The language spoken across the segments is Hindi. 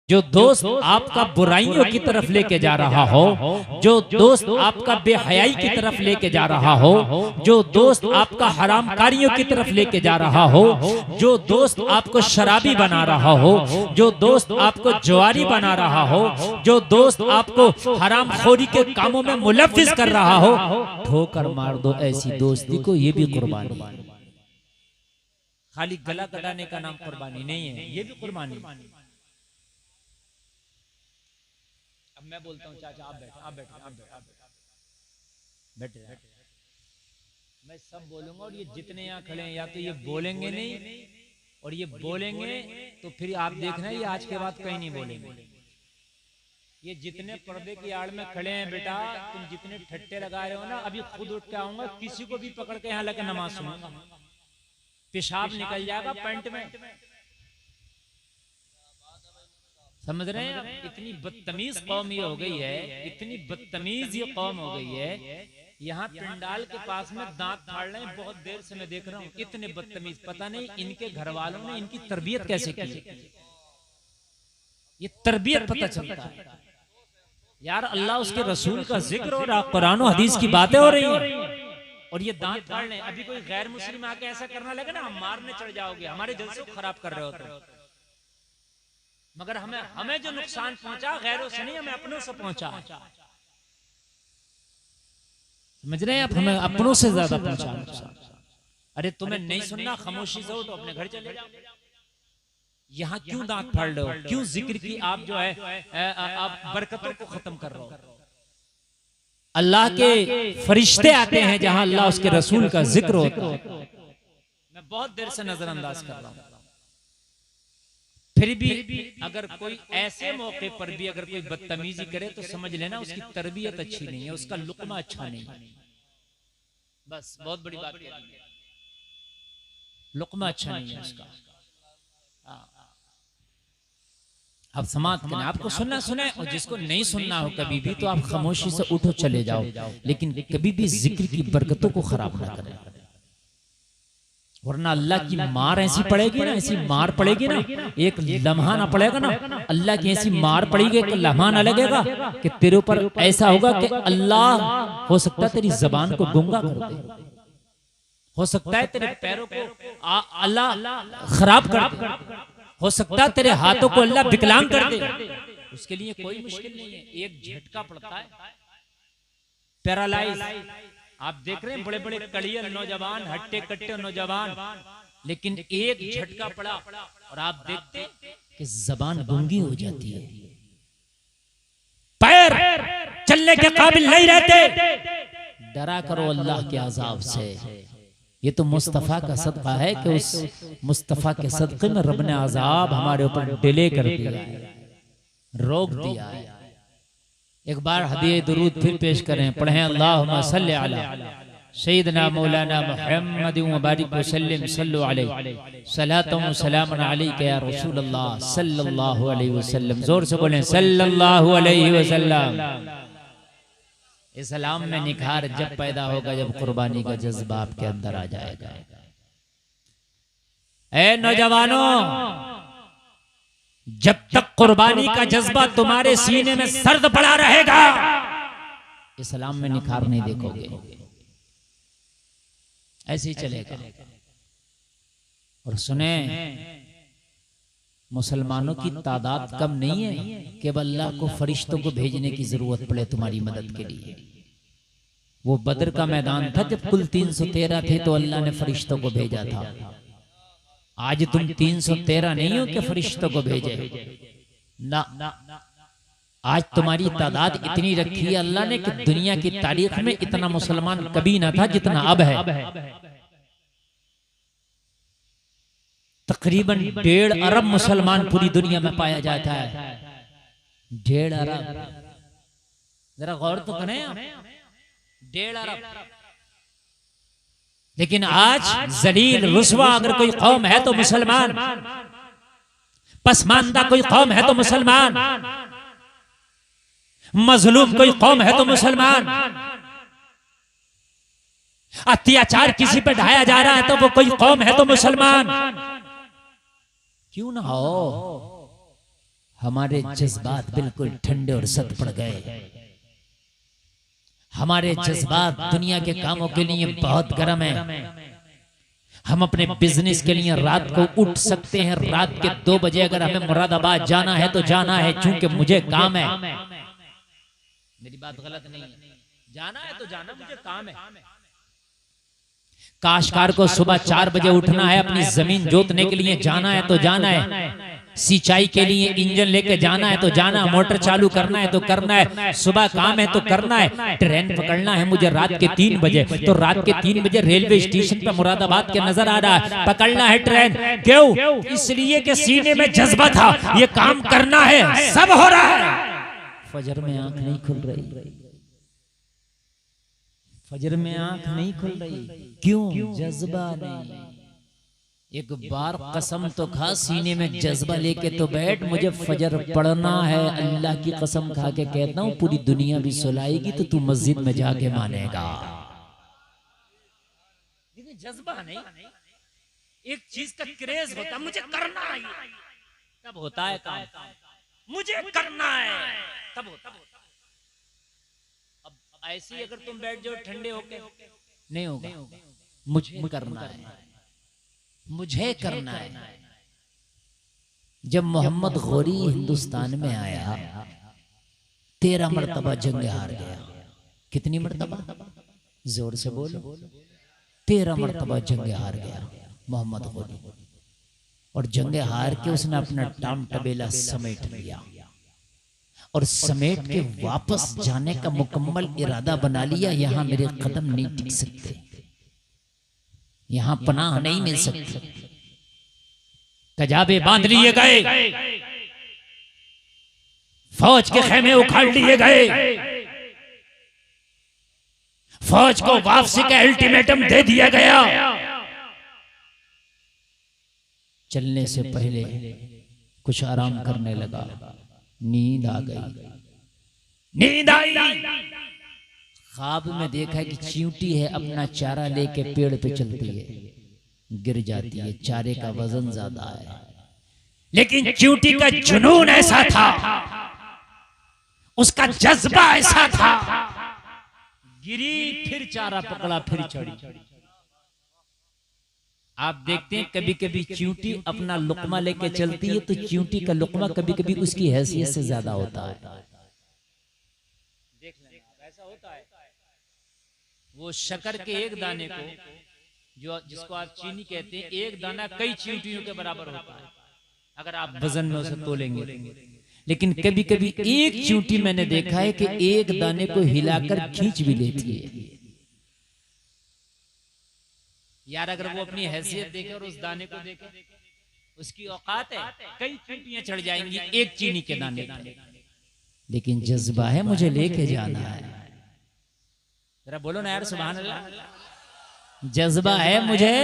जो दोस्त आपका बुराइयों की तरफ लेके जा रहा हो, जो दोस्त आपका बेहयाई की तरफ लेके जा रहा हो, जो दोस्त आपका हरामकारियों की तरफ लेके जा रहा हो, जो दोस्त आपको शराबी बना रहा हो, जो दोस्त आपको जुआरी बना रहा हो, जो दोस्त आपको हरामखोरी के कामों में मुलव्विस कर रहा हो, ठोकर मार दो ऐसी दोस्ती को। ये भी कुर्बानी है। खाली गला कटाने का नाम कुर्बानी नहीं है, ये भी कुर्बानी। अब मैं बोलता हूँ चाचा आप बैठे, आप बैठे, आप बैठे, बैठे। मैं सब बोलूंगा और ये जितने यहाँ खड़े हैं या तो ये बोलेंगे नहीं, और ये बोलेंगे तो फिर आप देखना ये आज के बाद कहीं नहीं बोलेंगे। ये जितने पर्दे की आड़ में खड़े हैं बेटा, तुम जितने ठट्टे लगा रहे हो ना, अभी खुद उठ के आऊंगा, किसी को भी पकड़ के यहाँ लगे नमाज सुनूंगा, पेशाब निकल जाएगा पैंट में। समझ रहे हैं? इतनी बदतमीज कौम ये हो गई है, इतनी बदतमीज ये कौम हो गई है। यहाँ पिंडाल के पास में दांत फाड़ रहे हैं, बहुत देर से मैं देख रहा हूँ, इतने बदतमीज। पता नहीं इनके घर वालों ने इनकी तरबियत कैसे की। ये तरबियत पता चलता है यार, अल्लाह उसके रसूल का जिक्र हो रहा, कुरान और हदीस की बातें हो रही हैं, और ये दांत फाड़ रहे हैं। अभी कोई गैर मुस्लिम आके ऐसा करना लगे ना, हम मारने चढ़ जाओगे, हमारे जलसे को खराब कर रहे हो। मगर हमें जो नुकसान पहुंचा गैरों से नहीं, हमें अपनों से पहुंचा। समझ रहे हैं आप? हमें अपनों से ज्यादा पहुंचा। अरे तुम्हें नहीं सुनना, खामोशी से उठो, अपने घर चले जाओ। यहाँ क्यों दांत फाड़ रहे हो? क्यों जिक्र की आप जो है आप बरकतों को खत्म कर रहे हो? अल्लाह के फरिश्ते आते हैं जहां अल्लाह उसके रसूल का जिक्र होता है। मैं बहुत देर से नजरअंदाज कर रहा हूं, फिर भी अगर कोई ऐसे मौके पर भी अगर कोई बदतमीजी करे तो समझ लेना उसकी तरबियत अच्छी नहीं है, उसका लुक्मा अच्छा नहीं है। बस बहुत बड़ी बात है, लुक्मा अच्छा नहीं है उसका। आप समाप्त करें, आपको सुनना सुने, और जिसको नहीं सुनना हो कभी भी तो आप खामोशी से उठो चले जाओ, लेकिन कभी भी जिक्र की बरकतों को खराब ना करें, वरना अल्लाह की मार ऐसी पड़ेगी ना, ऐसी मार पड़ेगी ना, एक लम्हा ना पड़ेगा ना, अल्लाह की ऐसी मार पड़ेगी, एक लम्हा ना लगेगा कि तेरे ऊपर ऐसा होगा कि अल्लाह हो सकता है तेरी जबान को गूंगा कर दे, हो सकता है तेरे पैरों को अल्लाह खराब कर दे, हो सकता है तेरे हाथों को अल्लाह विकलांग कर दे। उसके लिए कोई मुश्किल नहीं है, एक झटका पड़ता है, पैरालाइज। आप देख रहे हैं बड़े बड़े कड़ियल नौजवान, हट्टे कट्टे नौजवान, लेकिन एक झटका पड़ा और आप देखते कि जबान गूंगी हो जाती है, पैर चलने के काबिल नहीं रहते। डरा करो अल्लाह के अजाब से। ये तो मुस्तफा का सदका है कि उस मुस्तफा के सदके में रब ने अजाब हमारे ऊपर डिले कर दिया है, रोक दिया है। एक बार हदीये दुरूद फिर पेश करें, पढ़ें अल्लाहुम्मा सल्ली अला सय्यिदना मौलाना मुहम्मद व बारिक व सल्लिम सल्लु अलैहि सलातु व सलामुन अलैका या रसूल अल्लाह सल्लल्लाहु अलैहि वसल्लम। जोर से बोलें सल्लल्लाहु अलैहि वसल्लम। इस्लाम में निखार जब पैदा होगा जब कुर्बानी का जज्बा आपके अंदर आ जाएगा। ए नौजवानों, जब तक कुर्बानी का जज्बा तुम्हारे सीने में सर्द पड़ा रहेगा, इस्लाम में निखार नहीं देखोगे, ऐसे ही चलेगा। और सुने, मुसलमानों की तादाद कम नहीं है, केवल अल्लाह को फरिश्तों को भेजने की जरूरत पड़े तुम्हारी मदद के लिए। वो बदर का मैदान था जब कुल 313 थे तो अल्लाह ने फरिश्तों को भेजा था। आज तुम 313 नहीं हो कि फरिश्तों को भेजे ना, आज तुम्हारी तादाद इतनी रखी है अल्लाह ने कि दुनिया की तारीख में इतना मुसलमान कभी ना था जितना अब है। तकरीबन 1.5 अरब मुसलमान पूरी दुनिया में पाया जाता है। 1.5 अरब, जरा गौर तो करें आप, 1.5 अरब। लेकिन आज जलील रुस्वा अगर कोई कौम है तो मुसलमान, पसमानदा कोई कौम है तो मुसलमान, मजलूम कोई कौम है तो मुसलमान, अत्याचार किसी पे ढाया जा रहा है तो वो कोई कौम है तो मुसलमान। क्यों ना हो, हमारे जज्बात बिल्कुल ठंडे और सख्त पड़ गए। हमारे जज्बात दुनिया के कामों के लिए बहुत गर्म है। हम अपने बिजनेस के लिए रात को उठ सकते हैं, रात के 2 बजे अगर हमें मुरादाबाद जाना है तो जाना है, चूंकि मुझे काम है। मेरी बात गलत नहीं है, जाना है तो जाना, मुझे काम है। काश्तकार को सुबह 4 बजे उठना है, अपनी जमीन जोतने के लिए जाना है तो जाना है, सिंचाई के लिए इंजन लेके जाना है तो जाना, मोटर चालू करना है तो करना है, सुबह काम है तो करना है। ट्रेन पकड़ना है मुझे रात के 3 बजे, तो रात के 3 बजे रेलवे स्टेशन पे मुरादाबाद के नजर आ रहा है, पकड़ना है ट्रेन। क्यों? इसलिए कि सीने में जज्बा था, ये काम करना है, सब हो रहा है। फजर में आंख नहीं खुल रही, फजर में आंख नहीं खुल रही। क्यों? जज्बा नहीं। एक बार कसम तो खा, सीने में जज्बा लेके तो बैठ, मुझे फजर पढ़ना है। अल्लाह की कसम खा के कहता हूं, पूरी दुनिया भी सुलाएगी तो तू मस्जिद में जाके मानेगा। जज्बा नहीं, एक चीज का क्रेज होता, मुझे करना है, तब होता है काम। मुझे करना है तब होता है। अब ऐसे ही अगर तुम बैठ जाओ ठंडे होके, नहीं होगा। मुझे करना है, मुझे करना है। जब मोहम्मद गौरी हिंदुस्तान में आया, 13 मरतबा जंग हार गया। कितनी मरतबा? जोर से बोलो। 13 मरतबा जंग हार गया मोहम्मद गौरी। और जंग हार के उसने अपना टाम टबेला समेट लिया और समेट के वापस जाने का मुकम्मल इरादा बना लिया। यहां मेरे कदम नहीं टिक सकते, यहां पनाह नहीं मिल सकती। कजाबे बांध लिए गए, फौज के खेमे उखाड़ लिए गए, फौज को वापसी का अल्टीमेटम दे दिया गया। चलने से पहले कुछ आराम करने लगा, नींद आ गई। नींद आई, ख्वाब में देखा कि चींटी है, अपना चारा लेके पेड़ पे चलती है, गिर जाती है, चारे का वजन ज्यादा है। लेकिन चींटी का जुनून ऐसा था, उसका जज्बा ऐसा था, गिरी फिर चारा पकड़ा, फिर चढ़ी। आप देखते हैं कभी कभी चींटी अपना लुकमा लेके चलती है तो चींटी का लुकमा कभी कभी उसकी हैसियत से ज्यादा होता है। देख लेना, ऐसा होता है। वो शक्कर के एक दाने को, जो जिसको आप चीनी कहते हैं, एक दाना कई चींटियों के बराबर होता है अगर आप वजन में उसे तोलेंगे। लेकिन कभी कभी एक चींटी मैंने देखा है कि एक दाने को हिलाकर खींच भी लेती है। यार अगर वो अपनी हैसियत देखे और उस दाने को देखे, उसकी औकात है, कई चींटियां चढ़ जाएंगी एक चीनी के दाने पे। लेकिन जज्बा है, मुझे लेके जाना है। जरा बोलो ना यार सुभान अल्लाह। जज्बा है, मुझे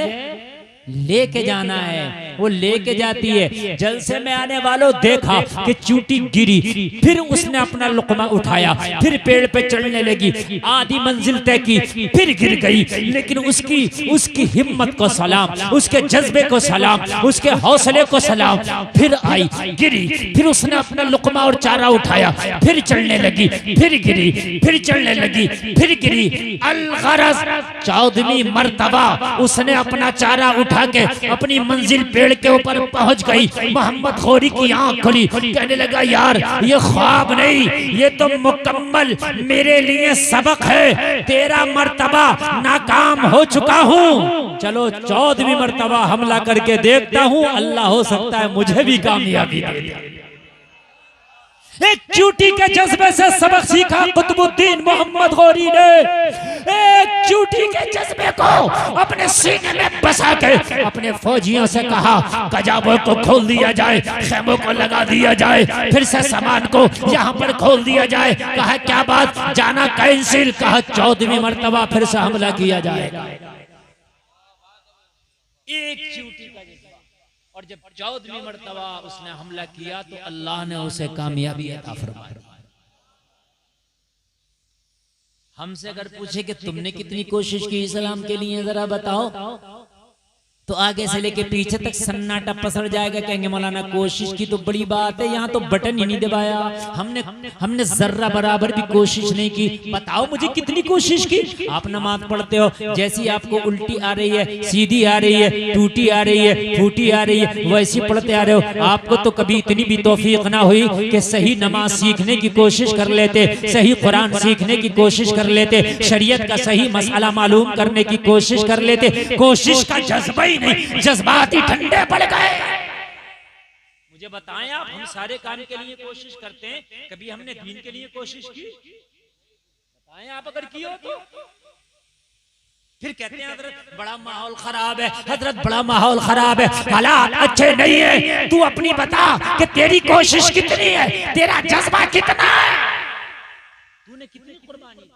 लेके जाना है। वो लेके जाती है। जलसे में आने वालों देखा कि चींटी गिरी, फिर उसने अपना लुकमा उठाया, फिर पेड़ पे चढ़ने लगी, आधी मंजिल तय की, फिर गिर गई। लेकिन उसकी हिम्मत को सलाम, उसके जज्बे को सलाम, उसके हौसले को सलाम। फिर आई, गिरी, फिर उसने अपना लुकमा और चारा उठाया, फिर चढ़ने लगी, फिर गिरी, फिर चढ़ने लगी, फिर गिरी। अल-गरज़ 14वीं मर्तबा उसने अपना चारा उठा के अपनी मंजिल पेड़ के ऊपर पहुंच गई। मोहम्मद गौरी की आंख खुली, कहने लगा यार ये ख्वाब नहीं, ये तो मुकम्मल मेरे लिए सबक है। 13 मर्तबा नाकाम हो चुका हूँ, चलो 14वीं मर्तबा हमला करके देखता हूँ, अल्लाह हो सकता है मुझे भी कामयाबी दे दे। एक चींटी के जज्बे से सबक सीखा कुतुबुद्दीन मोहम्मद गौरी ने। एक चींटी के जज्बे को अपने सीने में बसा के अपने फौजियों से कहा कजाबों को खोल दिया जाए, खेमों को लगा दिया जाए, फिर से सामान को यहाँ पर खोल दिया जाए। कहा क्या बात, जाना कैंसिल। कहा 14वीं मर्तबा फिर से हमला किया जाएगा। एक चींटी का जज्बा, और जब 14वीं मर्तबा उसने हमला किया तो अल्लाह ने उसे कामयाबी अता फरमाई। हमसे अगर पूछे कि तुमने कितनी कोशिश की इस्लाम के लिए, जरा बताओ, तो आगे से लेके पीछे तक सन्नाटा पसर जाएगा। कहेंगे मौलाना कोशिश की तो बड़ी बात है, यहाँ तो बटन ही नहीं दबाया, हमने जर्रा बराबर भी कोशिश नहीं की। बताओ मुझे कितनी कोशिश की। आप नमाज पढ़ते हो, जैसी आपको उल्टी आ रही है, सीधी आ रही है, टूटी आ रही है, फूटी आ रही है, वैसी पढ़ते आ रहे हो। आपको तो कभी इतनी भी तौफीक ना हुई कि सही नमाज सीखने की कोशिश कर लेते, सही कुरान सीखने की कोशिश कर लेते, शरीयत का सही मसला मालूम करने की कोशिश कर लेते। कोशिश का जज्बा नहीं, जज्बात ही ठंडे पड़ गए। मुझे बताएं आप, हम सारे काम के लिए कोशिश करते हैं, कभी हमने दीन के लिए कोशिश की? बताएं आप अगर की हो तो। फिर कहते हैं हजरत बड़ा माहौल खराब है, हजरत बड़ा माहौल खराब है, हालात अच्छे नहीं है। तू अपनी बता कि तेरी कोशिश कितनी है, तेरा जज्बा कितना है, तूने कितनी कुर्बानी।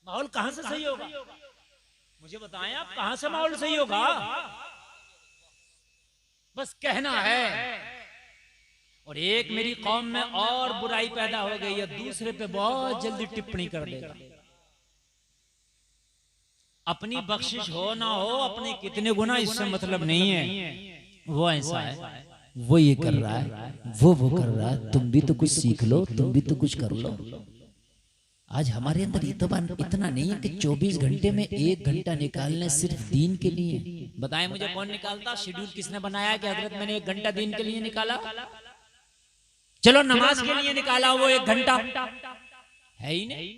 माहौल कहां से सही होगा? मुझे बताएं आप, कहां से माहौल सही होगा? बस कहना है। और एक मेरी कौम में और बुराई पैदा हो गई है, दूसरे पे बहुत जल्दी टिप्पणी कर देगा। अपनी बख्शिश हो ना हो, अपने कितने गुना, इससे मतलब नहीं है। वो ऐसा है, वो ये कर रहा है, वो कर रहा है, तुम भी तो कुछ सीख लो, तुम भी तो कुछ कर लो। आज हमारे अंदर इतना नहीं है कि 24 घंटे में 1 घंटा निकालने सिर्फ दीन के लिए। बताएं मुझे कौन निकालता? शेड्यूल किसने बनाया कि हजरत मैंने 1 घंटा दीन के लिए निकाला? चलो नमाज के लिए निकाला, वो 1 घंटा है ही नहीं।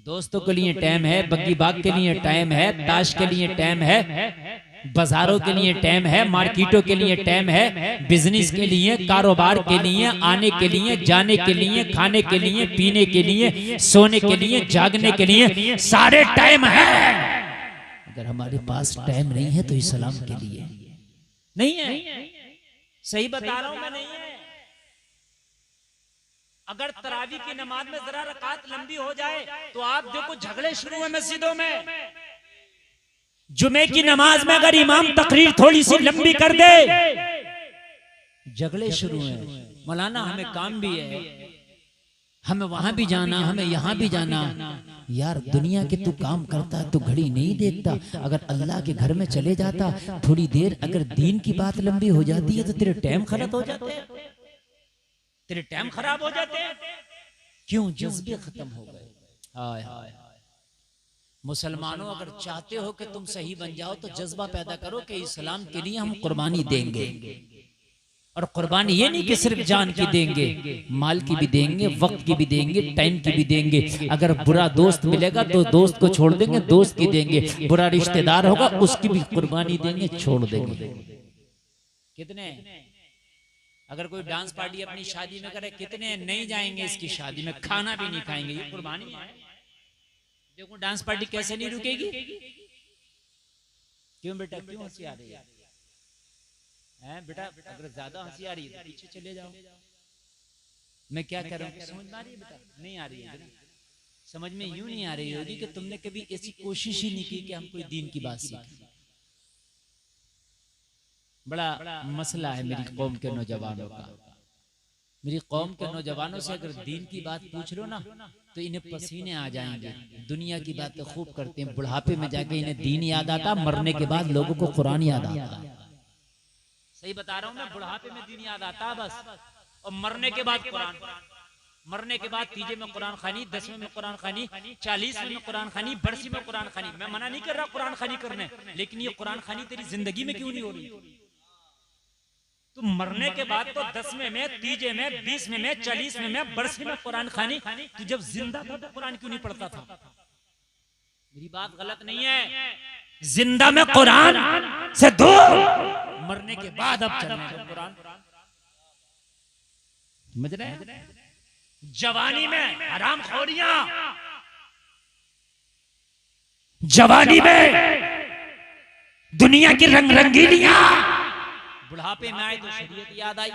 दोस्तों के लिए टाइम है, बग्गी बाग के लिए टाइम है, ताश के लिए टाइम है, बाजारों के लिए टाइम है, मार्केटों के लिए टाइम है, बिजनेस के लिए, कारोबार के लिए, आने के लिए, जाने के लिए, खाने के लिए, पीने के लिए, सोने के लिए, जागने के लिए, सारे टाइम है। अगर हमारे पास टाइम नहीं है तो इस्लाम के लिए नहीं है। सही बता रहा हूं मैं, नहीं है। अगर तरावी की नमाज में जरा रकात लंबी हो जाए तो आप देखो झगड़े शुरू हुए मस्जिदों में। जुमे की नमाज में अगर इमाम तकरीर थोड़ी सी लंबी कर दे, झगड़े शुरू हैं। मौलाना हमें काम भी है, हमें वहां भी जाना, हमें यहाँ भी जाना। यार दुनिया के तू काम करता है, तू घड़ी नहीं देखता। अगर अल्लाह के घर में चले जाता थोड़ी देर, अगर दीन की बात लंबी हो जाती है तो तेरे टाइम खराब हो जाते हैं, तेरे टाइम खराब हो जाते हैं। क्यों? जज्बे खत्म हो गए। हाय हाय। मुसलमानों अगर चाहते हो कि तुम सही बन जाओ तो जज्बा पैदा करो कि इस्लाम के लिए हम कुर्बानी देंगे। और कुर्बानी ये नहीं कि सिर्फ जान की देंगे, माल की भी देंगे, वक्त की भी देंगे, टाइम की भी देंगे। अगर बुरा दोस्त मिलेगा तो दोस्त को छोड़ देंगे, दोस्त की देंगे। बुरा रिश्तेदार होगा उसकी भी कुर्बानी देंगे, छोड़ देंगे। कितने? अगर कोई डांस पार्टी अपनी शादी में करे, कितने नहीं जाएंगे इसकी शादी में, खाना भी नहीं खाएंगे। ये कुर्बानी है। देखो डांस पार्टी कैसे नहीं रुकेगी। क्यों बेटा, क्यों हंसी आ रही है? बेटा अगर ज्यादा हंसी आ रही है तो पीछे चले जाओ। मैं क्या कर रहा हूँ समझ में आ रही है बेटा? नहीं आ रही है ना? समझ में यूं नहीं आ रही होगी कि तुमने कभी ऐसी कोशिश ही नहीं की कि हम कोई दीन की बात सीखें। बड़ा मसला है मेरी कौम के नौजवानों का। मेरी कौम के नौजवानों से अगर दीन की बात पूछ लो ना तो इन्हें पसीने आ जाएंगे। दुनिया की बातें खूब करते हैं, बुढ़ापे में जाके इन्हें दीन याद आता, मरने के बाद लोगों को कुरान याद आता। सही बता रहा हूँ मैं, बुढ़ापे में दीन याद आता बस, और मरने के बाद कुरान। मरने के बाद 3 में कुरान खानी, 10वें में कुरान खानी, 40वें में कुरान खानी, 82 में कुरान खानी। मैं मना नहीं कर रहा कुरान खानी करने, लेकिन ये कुरान खानी तेरी जिंदगी में क्यों नहीं हो रही? तो मरने के बाद तो 10वें में, 3 में, 20वें में, 40वें में, 82 में कुरान खानी। तू जब जिंदा था तो कुरान क्यों नहीं पढ़ता था? मेरी बात गलत नहीं है। जिंदा में कुरान से दूर, मरने के बाद अब चलना है कुरान। समझ रहे हैं? जवानी में हराम खोरियां, जवानी में दुनिया की रंग रंगीलियां, बुढ़ापे में आए तो शरीयत याद आई।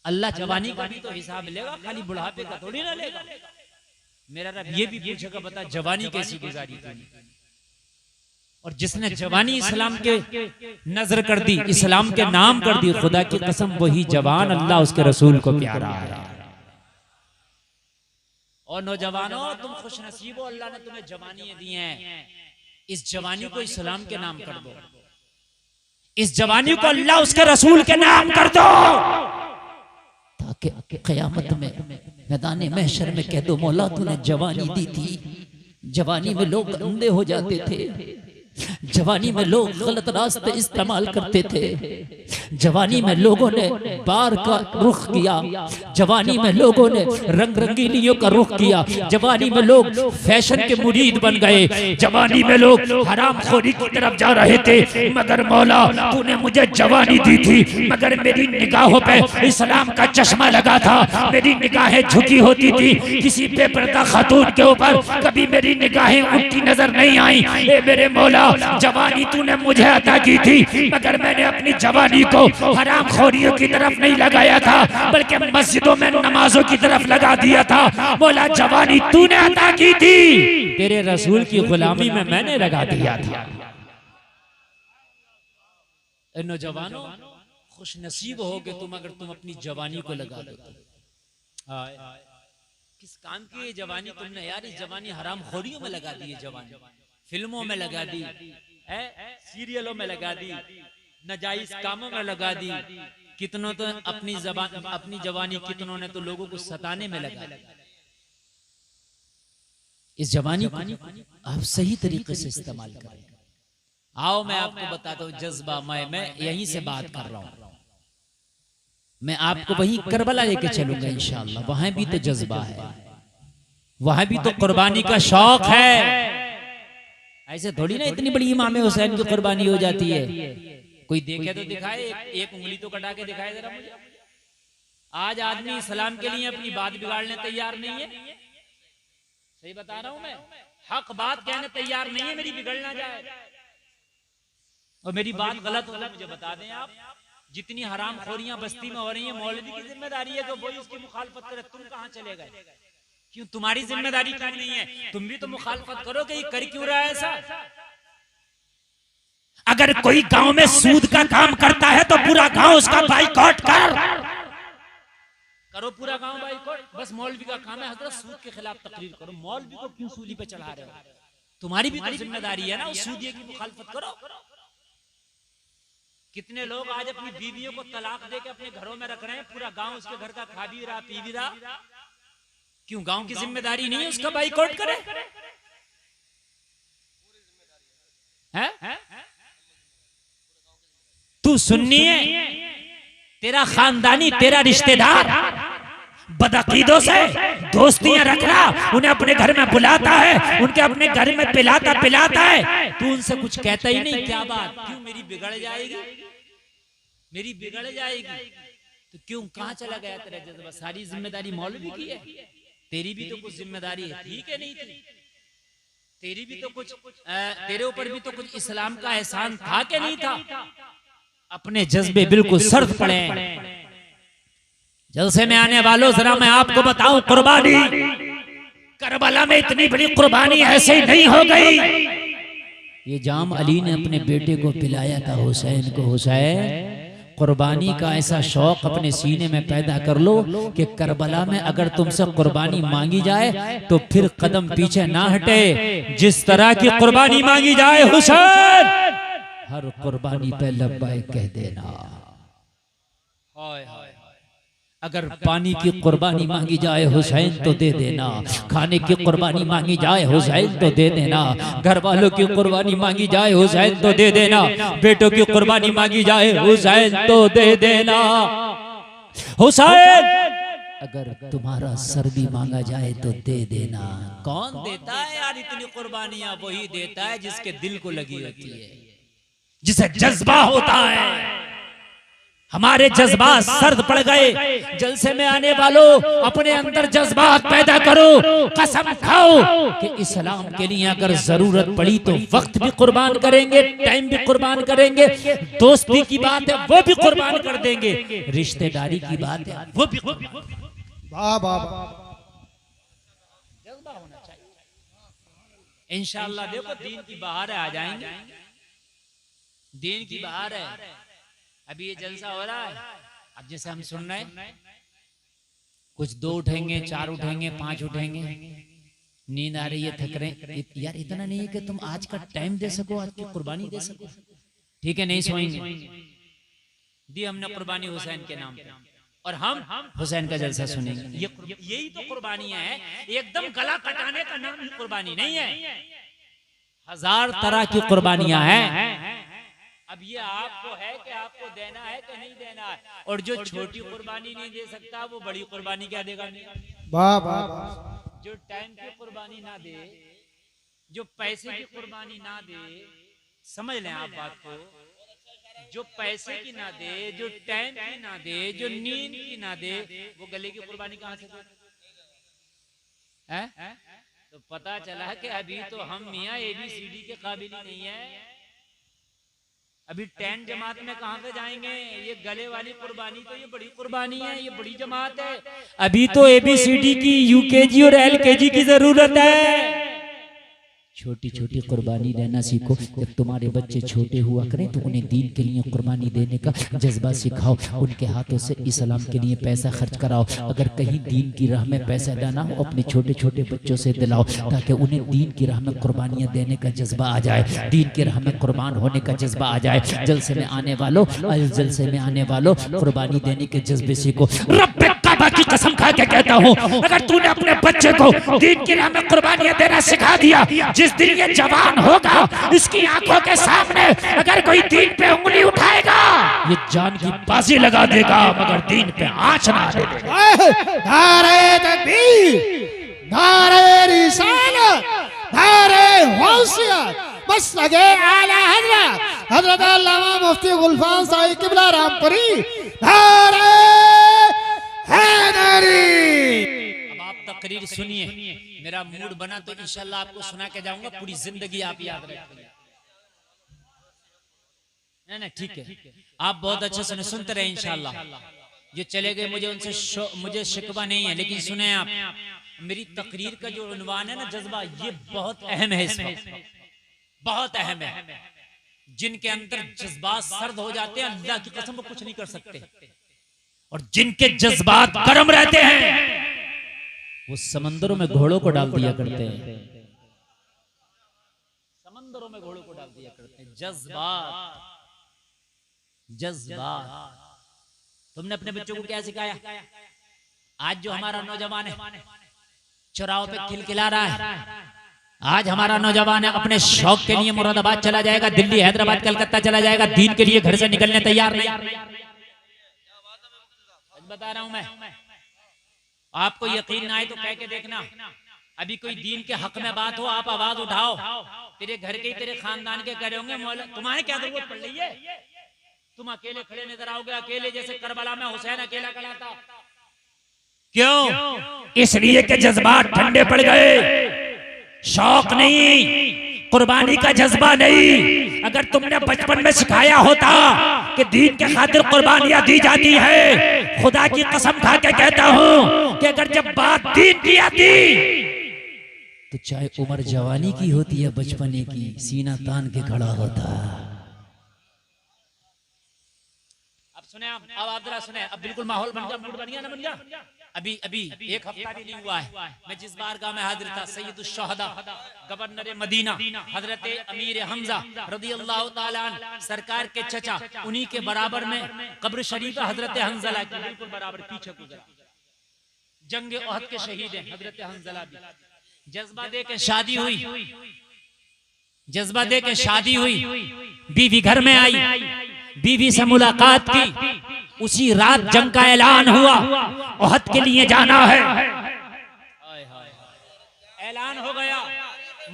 अल्लाह जवानी का भी तो हिसाब लेगा, खाली बुढ़ापे का थोड़ी ना लेगा। मेरा रब ये भी पूछेगा बता जवानी कैसी गुजारी तूने? और जिसने जवानी इस्लाम के नजर कर दी, इस्लाम के नाम कर दी, खुदा की कसम वही जवान अल्लाह उसके रसूल को प्यारा है। और नौजवानों तुम खुश नसीब हो, अल्लाह ने तुम्हें जवानी दी हैं। इस जवानी को इस्लाम के नाम कर दो, इस जवानी को अल्लाह उसके रसूल के नाम कर दो, ताकि क़यामत में मैदान महशर में कह दो मौला तूने जवानी दी थी। जवानी में लोग अंधे हो जाते थे, जवानी में लोग गलत रास्ते इस्तेमाल करते थे, जवानी में लोगों ने बार का रुख किया, जवानी में लोगों ने रंग रंगीलियों का रुख किया, जवानी में लोग फैशन के मुरीद बन गए, जवानी में लोग हराम खोरी की तरफ जा रहे थे। मगर मौला तूने मुझे जवानी दी थी, मगर मेरी निगाहों पे इस्लाम का चश्मा लगा था, मेरी निगाहें झुकी होती थी, किसी बेपर्दा खातून के ऊपर कभी मेरी निगाहें उठती नजर नहीं आई। ए मेरे मौला जवानी तूने मुझे अता की थी, मगर मैंने अपनी जवानी को हराम खोरियों की तरफ नहीं लगाया था, बल्कि मस्जिदों में नमाजों की तरफ लगा दिया था। मौला जवानी तूने अता की थी, तेरे रसूल की गुलामी में मैंने लगा दिया था। नौजवानों खुश नसीब होगे तुम अगर तुम अपनी जवानी को लगा दो। किस काम की ये जवानी तुमने यार? इस जवानी हराम खोरियों में लगा दी, जवानी फिल्मों में लगा दी, सीरियलों में लगा दी, नाजायज कामों में लगा दी। कितनों तो अपनी जवानी कितनों ने तो लोगों को सताने में लगा दी। इस जवानी को आप सही तरीके से इस्तेमाल करें। आओ मैं आपको बताता हूँ जज्बा, मैं यहीं से बात कर रहा हूँ, मैं आपको वहीं करबला लेके चलूंगा इंशाअल्लाह। वहां भी तो जज्बा है, वहां भी तो कुर्बानी का शौक है। ऐसे थोड़ी ना इतनी बड़ी इमाम हुसैन की कुर्बानी हो जाती है। कोई देखे तो दिखाए, एक उंगली तो कटा के दिखाए जरा मुझे। आज आदमी इस्लाम के लिए अपनी बात बिगाड़ने तैयार नहीं है। सही बता रहा हूं मैं, हक बात कहने तैयार नहीं है मेरी बिगड़ ना जाए। और मेरी बात गलत हो मुझे बता दें आप। जितनी हराम खोरियां बस्ती में हो रही है, मौलवी की जिम्मेदारी है कि वो इसकी मुखालफत करे। तुम कहां चले गए? क्यों तुम्हारी जिम्मेदारी क्यों नहीं है? तुम भी तो मुखालफत करो कि ये कर क्यों रहा है ऐसा। अगर कोई गांव में सूद का काम करता है तो पूरा गांव उसका बाइकआउट करो, पूरा गांव बाइकआउट। बस मौलवी का काम है हजरत सूद के खिलाफ तकरीर करो। मौलवी को क्यों सूली पे चढ़ा रहे हो? तुम्हारी भी तो जिम्मेदारी है ना उस सूदिये की मुखालफत करो। कितने लोग आज अपनी बीवियों को तलाक दे के अपने घरों में रख रहे हैं, पूरा गांव उसके घर का खा भी रहा पी भी रहा। क्यों गांव की जिम्मेदारी नहीं है उसका बाइकआउट करे? तू सुन्नी है, तेरा खानदानी, तेरा रिश्तेदार बदअकीदों से दोस्तियां रख रहा, उन्हें अपने घर में बुलाता है, उनके अपने घर में पिलाता है, तू उनसे कुछ कहता ही नहीं। क्या बात? क्यों मेरी बिगड़ जाएगी, मेरी बिगड़ जाएगी। तो क्यों कहां चला गया तेरा जज्बा? सारी जिम्मेदारी मौलवी की है, तेरी भी तो कुछ जिम्मेदारी है, ठीक है नहीं थी? तेरी भी तो कुछ तेरे ऊपर भी तो कुछ इस्लाम का एहसान था कि नहीं था? अपने जज्बे बिल्कुल सर्द पड़े। जलसे में आने वालों जरा मैं आपको बताऊं, कुर्बानी करबला में इतनी बड़ी कुर्बानी ऐसे ही नहीं हो गई। ये जाम अली ने अपने बेटे को पिलाया था हुसैन को। हुसैन कुर्बानी का ऐसा शौक अपने सीने में पैदा कर लो कि करबला में अगर तुमसे कुर्बानी मांगी जाए तो फिर कदम पीछे ना हटे। जिस तरह की कुर्बानी मांगी जाए हुसैन, हर कुर्बानी पे लब्बाइक कह देना। अगर पानी की कुर्बानी मांगी जाए हुसैन तो दे देना, खाने की कुर्बानी मांगी जाए हुसैन तो दे देना, घर वालों की कुर्बानी मांगी जाए हुसैन तो दे देना, बेटों की कुर्बानी मांगी जाए हुसैन तो दे देना। हुसैन अगर तुम्हारा सर भी मांगा जाए तो दे देना। कौन देता है यार इतनी कुर्बानियां? वही देता है जिसके दिल को लगी होती है, जिसे जज्बा होता है। हमारे जज्बात सर्द पड़ गए। जलसे में आने वालों अपने अंदर जज्बात पैदा करो। कसम खाओ कि इस्लाम के लिए अगर जरूरत पड़ी तो वक्त भी कुर्बान करेंगे, टाइम भी कुर्बान करेंगे, दोस्ती की बात है वो भी कुर्बान कर देंगे, रिश्तेदारी की बात है वो भी। जज्बा होना चाहिए इंशाअल्लाह। देखो दीन की बहार है, आ जाएंगे, दीन की बहार है। अभी ये जलसा हो रहा है, अब जैसे हम सुन रहे हैं, कुछ 2 उठेंगे, 4 उठेंगे, 5 उठेंगे, नींद आ रही है, थक रहे हैं यार, इतना नहीं है कि तुम आज का टाइम दे सको, आज की कुर्बानी दे सको। ठीक है, नहीं सोएंगे, दी हमने कुर्बानी हुसैन के नाम पे, और हम हुसैन का जलसा सुनेंगे। यही तो कुर्बानियां हैं। एकदम गला कटाने का नाम ही कुर्बानी नहीं है, हजार तरह की कुर्बानियां हैं। अब ये आपको है कि आपको देना है कि नहीं देना है। और जो छोटी कुर्बानी नहीं दे सकता वो बड़ी कुर्बानी क्या देगा? जो टाइम की कुर्बानी ना दे, जो पैसे की कुर्बानी ना दे, समझ लें आप बात को, जो पैसे की ना दे, जो टाइम की ना दे, जो नींद की ना दे, वो गले की कुर्बानी कहां से दे? तो पता चला है कि अभी तो हम मियाँ ABCD के काबिल ही नहीं है। अभी 10 जमात में कहां से जाएंगे? ये गले वाली कुर्बानी तो ये बड़ी कुर्बानी है, ये बड़ी जमात है। अभी तो ABCD की UKG और LKG की जरूरत है। छोटी छोटी कुर्बानी देना सीखो। जब तुम्हारे बच्चे छोटे हुआ करें तो उन्हें दीन के लिए कुर्बानी देने का जज्बा सिखाओ, उनके हाथों से इस्लाम के लिए पैसा खर्च कराओ। अगर कहीं दीन की राह में पैसा देना हो, अपने छोटे छोटे बच्चों से दिलाओ, ताकि उन्हें दीन की राह में कुर्बानियां देने का जज्बा आ जाए, दीन की राह में कुर्बान होने का जज्बा आ जाए। जलसे में आने वालों, जलसे में आने वालों, कुर्बानी देने के जज्बे सीखो। रब्बे काबा की कसम खा के कहता हूँ, अगर तूने अपने बच्चे को दीन की राह में कुर्बानियां देना सिखा दिया, जिस दिन ये जवान होगा, इसकी आंखों के सामने अगर कोई दीन पे उंगली उठाएगा, ये जान की बाजी लगा देगा, मगर दीन पे आंच ना देगा। नारे तकबीर, नारे रिसालत, नारे गौसियत, बस लगे आला हजरत हजरत अल्लामा मुफ्ती गुलफाम साहिब किबला रामपुरी, नारे हैदरी। अब आप तकरीर सुनिए, मेरा मूड बना तो इंशाल्लाह आपको सुना के जाऊंगा, पूरी जिंदगी आप याद रखेंगे। नहीं ठीक है, आप बहुत अच्छे से सुनते रहे इंशाल्लाह। जो चले गए मुझे उनसे मुझे शिकवा नहीं है, लेकिन सुने आप, मेरी तकरीर का जो उन्वान है ना, जज्बा, ये बहुत अहम है, इस वक्त बहुत अहम है। जिनके अंदर जज्बात सर्द हो जाते हैं, अल्लाह की कसम वो कुछ नहीं कर सकते, और जिनके जज्बात गर्म रहते हैं वो समंदरों में घोड़ों को डाल दिया करते हैं, समंदरों में घोड़ों को डाल दिया करते हैं। जज्बात, जज्बात। तुमने अपने बच्चों को क्या सिखाया? आज जो हमारा नौजवान है चौराहों पे खिलखिला रहा है, आज हमारा नौजवान है अपने शौक के लिए मुरादाबाद चला जाएगा, दिल्ली, हैदराबाद, कलकत्ता चला जाएगा, दीन के लिए घर से निकलने तैयार नहीं। बता रहा हूं मैं, आपको यकीन ना आए तो कह के देखना। अभी कोई दीन के हक में बात हो, आप आवाज उठाओ, तेरे घर के, तेरे खानदान के कह रहे होंगे, मौला तुम्हारे क्या जरूरत पड़ रही है, तुम अकेले खड़े नजर आओगे, अकेले जैसे करबला में हुसैन अकेला खड़ा था। क्यों? इसलिए कि जज्बात ठंडे पड़ गए, शौक नहीं, कुर्बानी का जज्बा नहीं। अगर तुमने बचपन में सिखाया होता कि दीन के खातिर कुर्बानियां दी जाती है, खुदा की कसम खा के कहता हूं कि अगर जब बात दीन की आती तो चाहे उम्र जवानी की होती है, बचपने की, सीना तान के खड़ा होता। अब सुने, अब आप जरा सुने, अब बिल्कुल माहौल बन गया, मूड बन गया ना, बन गया। अभी एक हफ्ता भी नहीं हुआ है, मैं जिस बारगाह में हाजिर था, सैयदुल शुहदा गवर्नर मदीना हजरत अमीर हमजा रदियल्लाहु ताला अन्हु सरकार के चचा, उन्हीं के बराबर में कब्र शरीफ हजरत हंजला के बिल्कुल बराबर पीछे गुजरा। जंग ओहद के शहीद हैं हजरत हंजला भी। जज्बा दे के शादी हुई, जज्बा दे के शादी हुई, बीवी घर में आई, बीवी से मुलाकात की, उसी रात जंग का ऐलान हुआ, ओहद के लिए जाना है। ऐलान हो गया,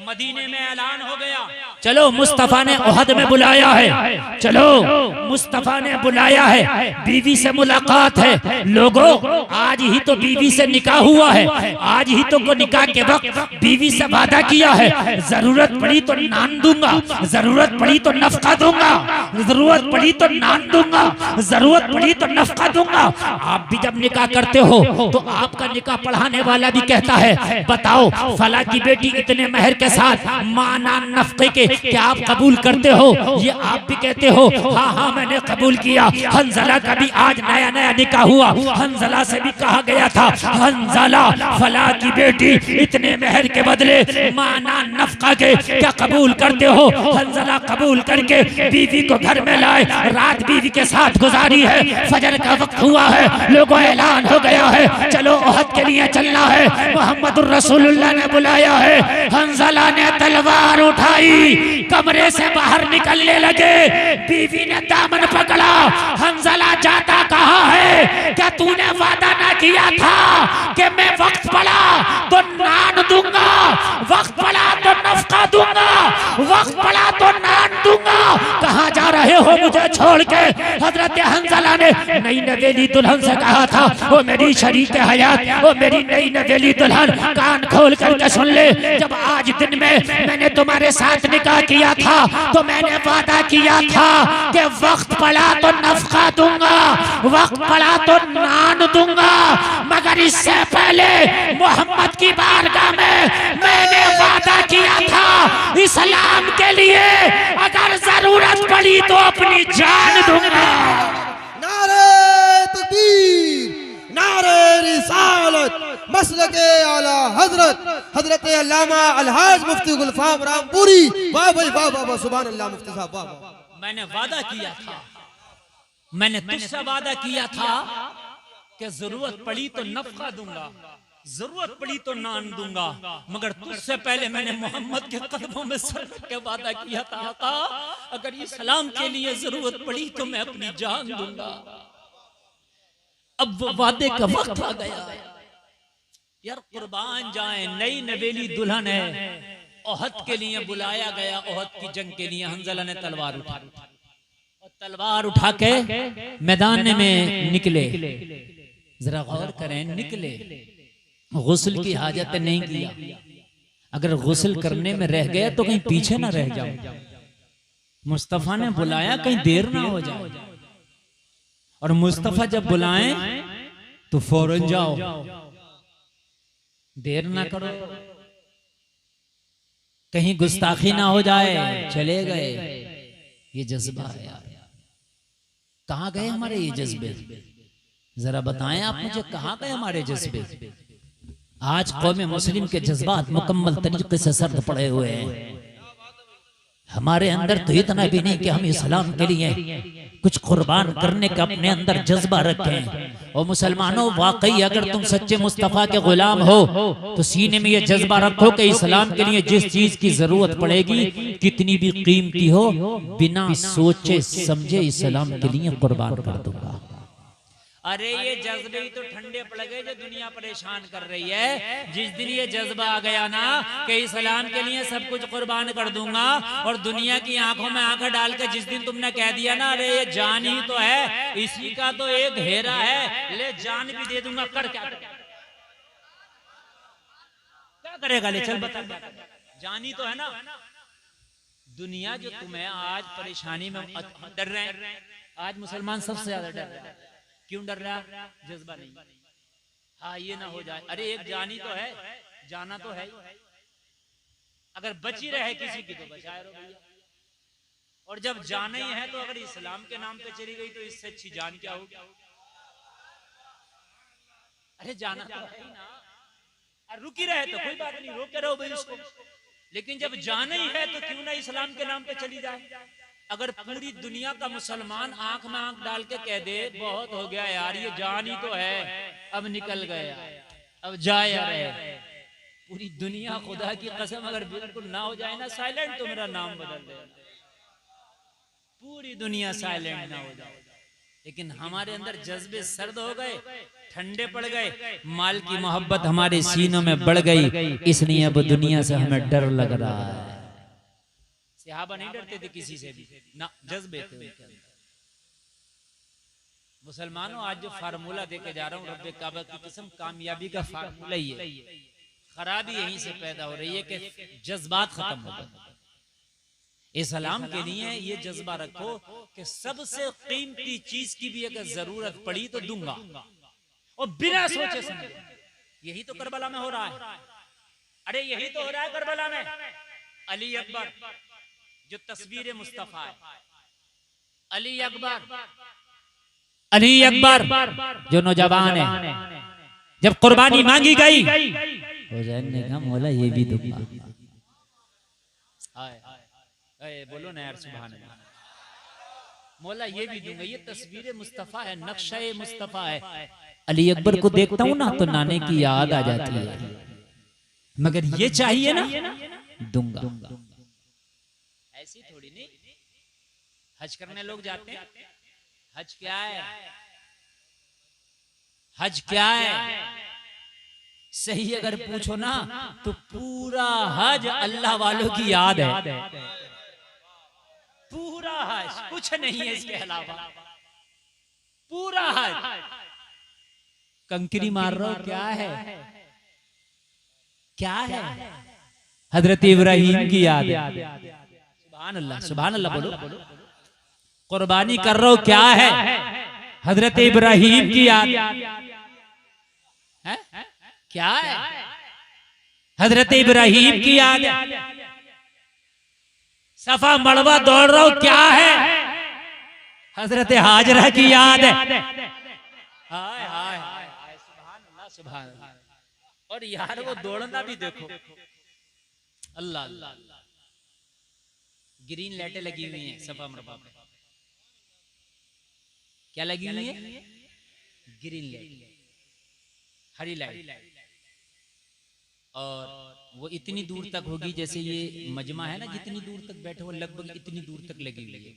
मदीने में ऐलान हो गया, चलो मुस्तफा ने ओहद में बुलाया है, चलो मुस्तफा ने बुलाया है, बीवी से मुलाकात है। लोगों, आज ही तो बीवी से निकाह हुआ है, आज ही तो को निकाह के वक्त बीवी से वादा किया है, जरूरत पड़ी तो नान दूंगा, जरूरत पड़ी तो नफका दूंगा, जरूरत पड़ी तो नान दूंगा, जरूरत पड़ी तो नफका दूंगा। आप भी जब निकाह करते हो तो आपका निकाह पढ़ाने वाला भी कहता है, बताओ फला की बेटी इतने महर के साथ माना नफ़क़े के, क्या आप कबूल करते हो? ये आप भी कहते हो हाँ हाँ मैंने कबूल किया। हंजला का भी आज नया नया निकाह हुआ। हंजला से भी कहा गया था हंजला फला की बेटी इतने मेहर के बदले माना नफ़क़ा के, क्या कबूल करते हो? हंजला कबूल करके बीवी को घर में लाए, रात बीवी के साथ गुजारी है। फजर का वक्त हुआ है, लोगों ऐलान हो गया है चलो ओहद के लिए चलना है। मोहम्मद रसूलुल्लाह ने बुलाया है। हंजला ने तलवार उठाई, कमरे से बाहर निकलने लगे। बीवी ने दामन पकड़ा। हंजला जाता कहा है? क्या तूने वादा ना किया था कि मैं वक्त पड़ा तो नान दूंगा, वक्त पड़ा तो नफ़क़ा दूंगा, वक्त पड़ा तो नान दूंगा? कहाँ जा रहे हो मुझे छोड़ के? हजरत हंजला ने नई नवेली दुल्हन से कहा था वो मेरी शरीक हयात, वो मेरी नई नवेली दुल्हन, कान खोल करके सुन ले। जब आज दिन में मैंने तुम्हारे साथ निकाह किया था तो मैंने वादा किया था कि वक्त पड़ा तो नफ़क़ा दूंगा, वक्त पड़ा तो नान दूंगा। मगर इससे पहले मोहम्मद की बारगाह में मैंने वादा किया था इस्लाम के लिए अगर जरूरत पड़ी तो अपनी जान दूंगा। नारे तकबीर, नारे रिसालत, मसलके आला हजरत हजरत अल्लामा अलहाज मुफ्ती गुलफाम रामपुरी। वाह भाई वाह वाह, सुभान अल्लाह मुफ्ती साहब वाह वाह। मैंने वादा किया था, मैंने तुझसे वादा किया था कि जरूरत पड़ी तो नफ़क़ा दूंगा, जरूरत पड़ी तो नान दूंगा। मगर तुझसे पहले मैंने मोहम्मद के कदमों में सर रख के वादा किया था आका अगर इस्लाम के लिए जरूरत पड़ी तो मैं अपनी जान दूंगा। अब वो वादे का वक्त आ गया यार, कुर्बान जाए। नई नवेली दुल्हन है, ओहद के लिए बुलाया गया, ओहद की जंग के लिए। हंजला ने तलवार उठाई और तलवार उठा के मैदान में निकले। जरा गौर करें, निकले, गुस्ल की हाजत नहीं किया। अगर गुस्ल करने में रह गया तो कहीं पीछे ना रह जाओ। मुस्तफा ने बुलाया कहीं देर ना हो जाए, और मुस्तफा जब बुलाएं तो फौरन जाओ, देर ना करो, कहीं गुस्ताखी ना हो जाए। चले गए, ये जज्बा है यार। कहाँ गए हमारे ये जज्बे? जरा बताएं आप मुझे, कहाँ गए हमारे जज्बे? आज कौम मुस्लिम के जज्बात मुकम्मल तरीके से सर्द पड़े हुए हैं। हमारे अंदर तो इतना भी नहीं कि हम इस्लाम के लिए कुछ कुर्बान करने का अपने अंदर जज्बा रखें। और मुसलमानों, वाकई अगर तुम सच्चे मुस्तफ़ा के गुलाम हो तो सीने में ये जज्बा रखो कि इस्लाम के लिए जिस चीज की जरूरत पड़ेगी, कितनी भी कीमती हो, बिना सोचे समझे इस्लाम के लिए कुर्बान कर दूंगा। अरे ये जज्बे ही तो ठंडे पड़ गए जो दुनिया परेशान कर रही है। जिस दिन ये जज्बा आ गया ना कि इस्लाम के लिए सब कुछ कुर्बान कर दूंगा, और दुनिया की आंखों में आंखें डाल के जिस दिन तुमने कह दिया ना अरे ये जान ही तो है, इसी का तो एक हेरा है, ले जान भी दे दूंगा, कर क्या करेगा? ले चल बता, जान ही तो है ना। दुनिया जो तुम्हें आज परेशानी में डर रहे हैं, आज मुसलमान सबसे ज्यादा डर रहे हैं। क्यों डर रहा? जज्बा नहीं। हाँ ये ना हो जाए, अरे एक जानी तो है, जाना तो है। अगर बची रहे किसी की तो बचाए रहो भैया, और जब जाना ही है तो अगर इस्लाम के नाम पे चली गई तो इससे अच्छी जान क्या होगी? अरे जाना तो है ही ना। और रुकी रहे तो कोई बात नहीं, रोके रहो भाई उसको, लेकिन जब जाना ही है तो क्यों ना इस्लाम के नाम पे चली जाए। अगर पूरी दुनिया का मुसलमान आंख में आंख डाल के कह दे बहुत हो गया यार, ये जान ही तो है, अब निकल गया, अब जाए रहे, पूरी दुनिया खुदा की कसम अगर बिल्कुल ना हो जाए ना साइलेंट, तो मेरा नाम बदल दे, पूरी दुनिया साइलेंट ना हो जाए। लेकिन हमारे अंदर जज्बे सर्द हो गए, ठंडे पड़ गए, माल की मोहब्बत हमारे सीनों में बढ़ गई, इसलिए अब दुनिया से हमें डर लग रहा है। सहाबा नहीं डरते थे किसी से भी ना, जज्बे थे उनके अंदर। मुसलमानों, आज जो फार्मूला देके जा रहा हूँ रब्बे काबा की कसम, कामयाबी का फार्मूला ही है। खराबी यहीं से पैदा हो रही है कि जज्बात खत्म हो गए। इस्लाम के लिए ये जज्बा रखो कि सबसे कीमती चीज की भी अगर जरूरत पड़ी तो दूंगा, और बिना सोचे समझे। यही तो करबला में हो रहा है। अरे यही तो हो रहा है करबला में। अली अकबर जो तस्वीर मुस्तफा है, अली अकबर, अली अकबर जो नौजवान है, जब कुर्बानी मांगी गई हुसैन ने कहा मौला ये भी दूंगा। बोलो ना यार सुभान अल्लाह, मौला ये भी दूंगा। ये तस्वीर मुस्तफा है, नक्शा मुस्तफा है। अली अकबर को देखता हूँ ना तो नाने की याद आ जाती है, मगर ये चाहिए ना दूंगा। ऐसी थोड़ी नहीं। हज करने लोग जाते हैं, हज क्या है? हज क्या है सही अगर पूछो ना तो पूरा हज अल्लाह वालों की याद है। पूरा हज, कुछ नहीं है इसके अलावा। पूरा हज कंकरी मार रहा हो, क्या है? क्या है? हजरत इब्राहिम की याद है। सुभान अल्लाह, सुभान अल्लाह बोलो। कुर्बानी कर रहे हो, क्या है? हजरत इब्राहिम की याद है। क्या है? हजरत इब्राहिम की याद है। सफा मड़वा दौड़ रहा हो, क्या है? हजरत हाजरा की याद है। हाय हाय हाय, सुभान अल्लाह, सुभान अल्लाह। और यार वो दौड़ना भी देखो, अल्लाह अल्लाह। ग्रीन लाइटें लगी हुई हैं सफा मरवा पे। क्या लगी हुई है? ग्रीन लाइट, हरी लाइट। और वो इतनी दूर तक होगी जैसे ये मजमा है ना, जितनी दूर तक बैठे हो लगभग इतनी दूर तक लगी हुई है।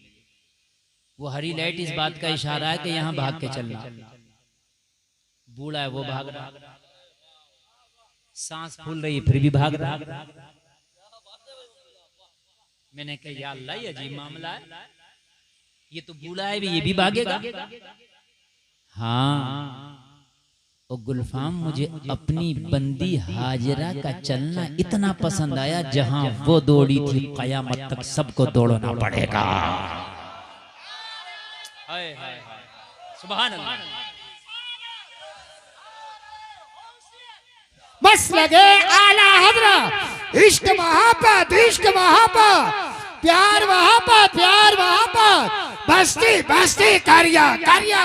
वो हरी लाइट इस बात का इशारा है कि यहाँ भाग के चलना। बूढ़ा है वो भाग रहा, सांस फूल रही है फिर भी भाग रहा। मैंने कहा या अल्लाह ये अजीब मामला है, ये तो बूढ़ा है भी, ये भी भागेगा। हाँ ओ गुलफाम, मुझे अपनी बंदी हाजरा का चलना इतना पसंद आया, जहां वो दौड़ी थी कयामत तक सबको दौड़ना पड़ेगा। हाय हाय हाय, सुभान अल्लाह। बस लगे आला हजरा, इश्क वहां पर, इश्क वहां पर, प्यार वहां पर, प्यार वहां पर, बस्ती बस्ती करिया करिया,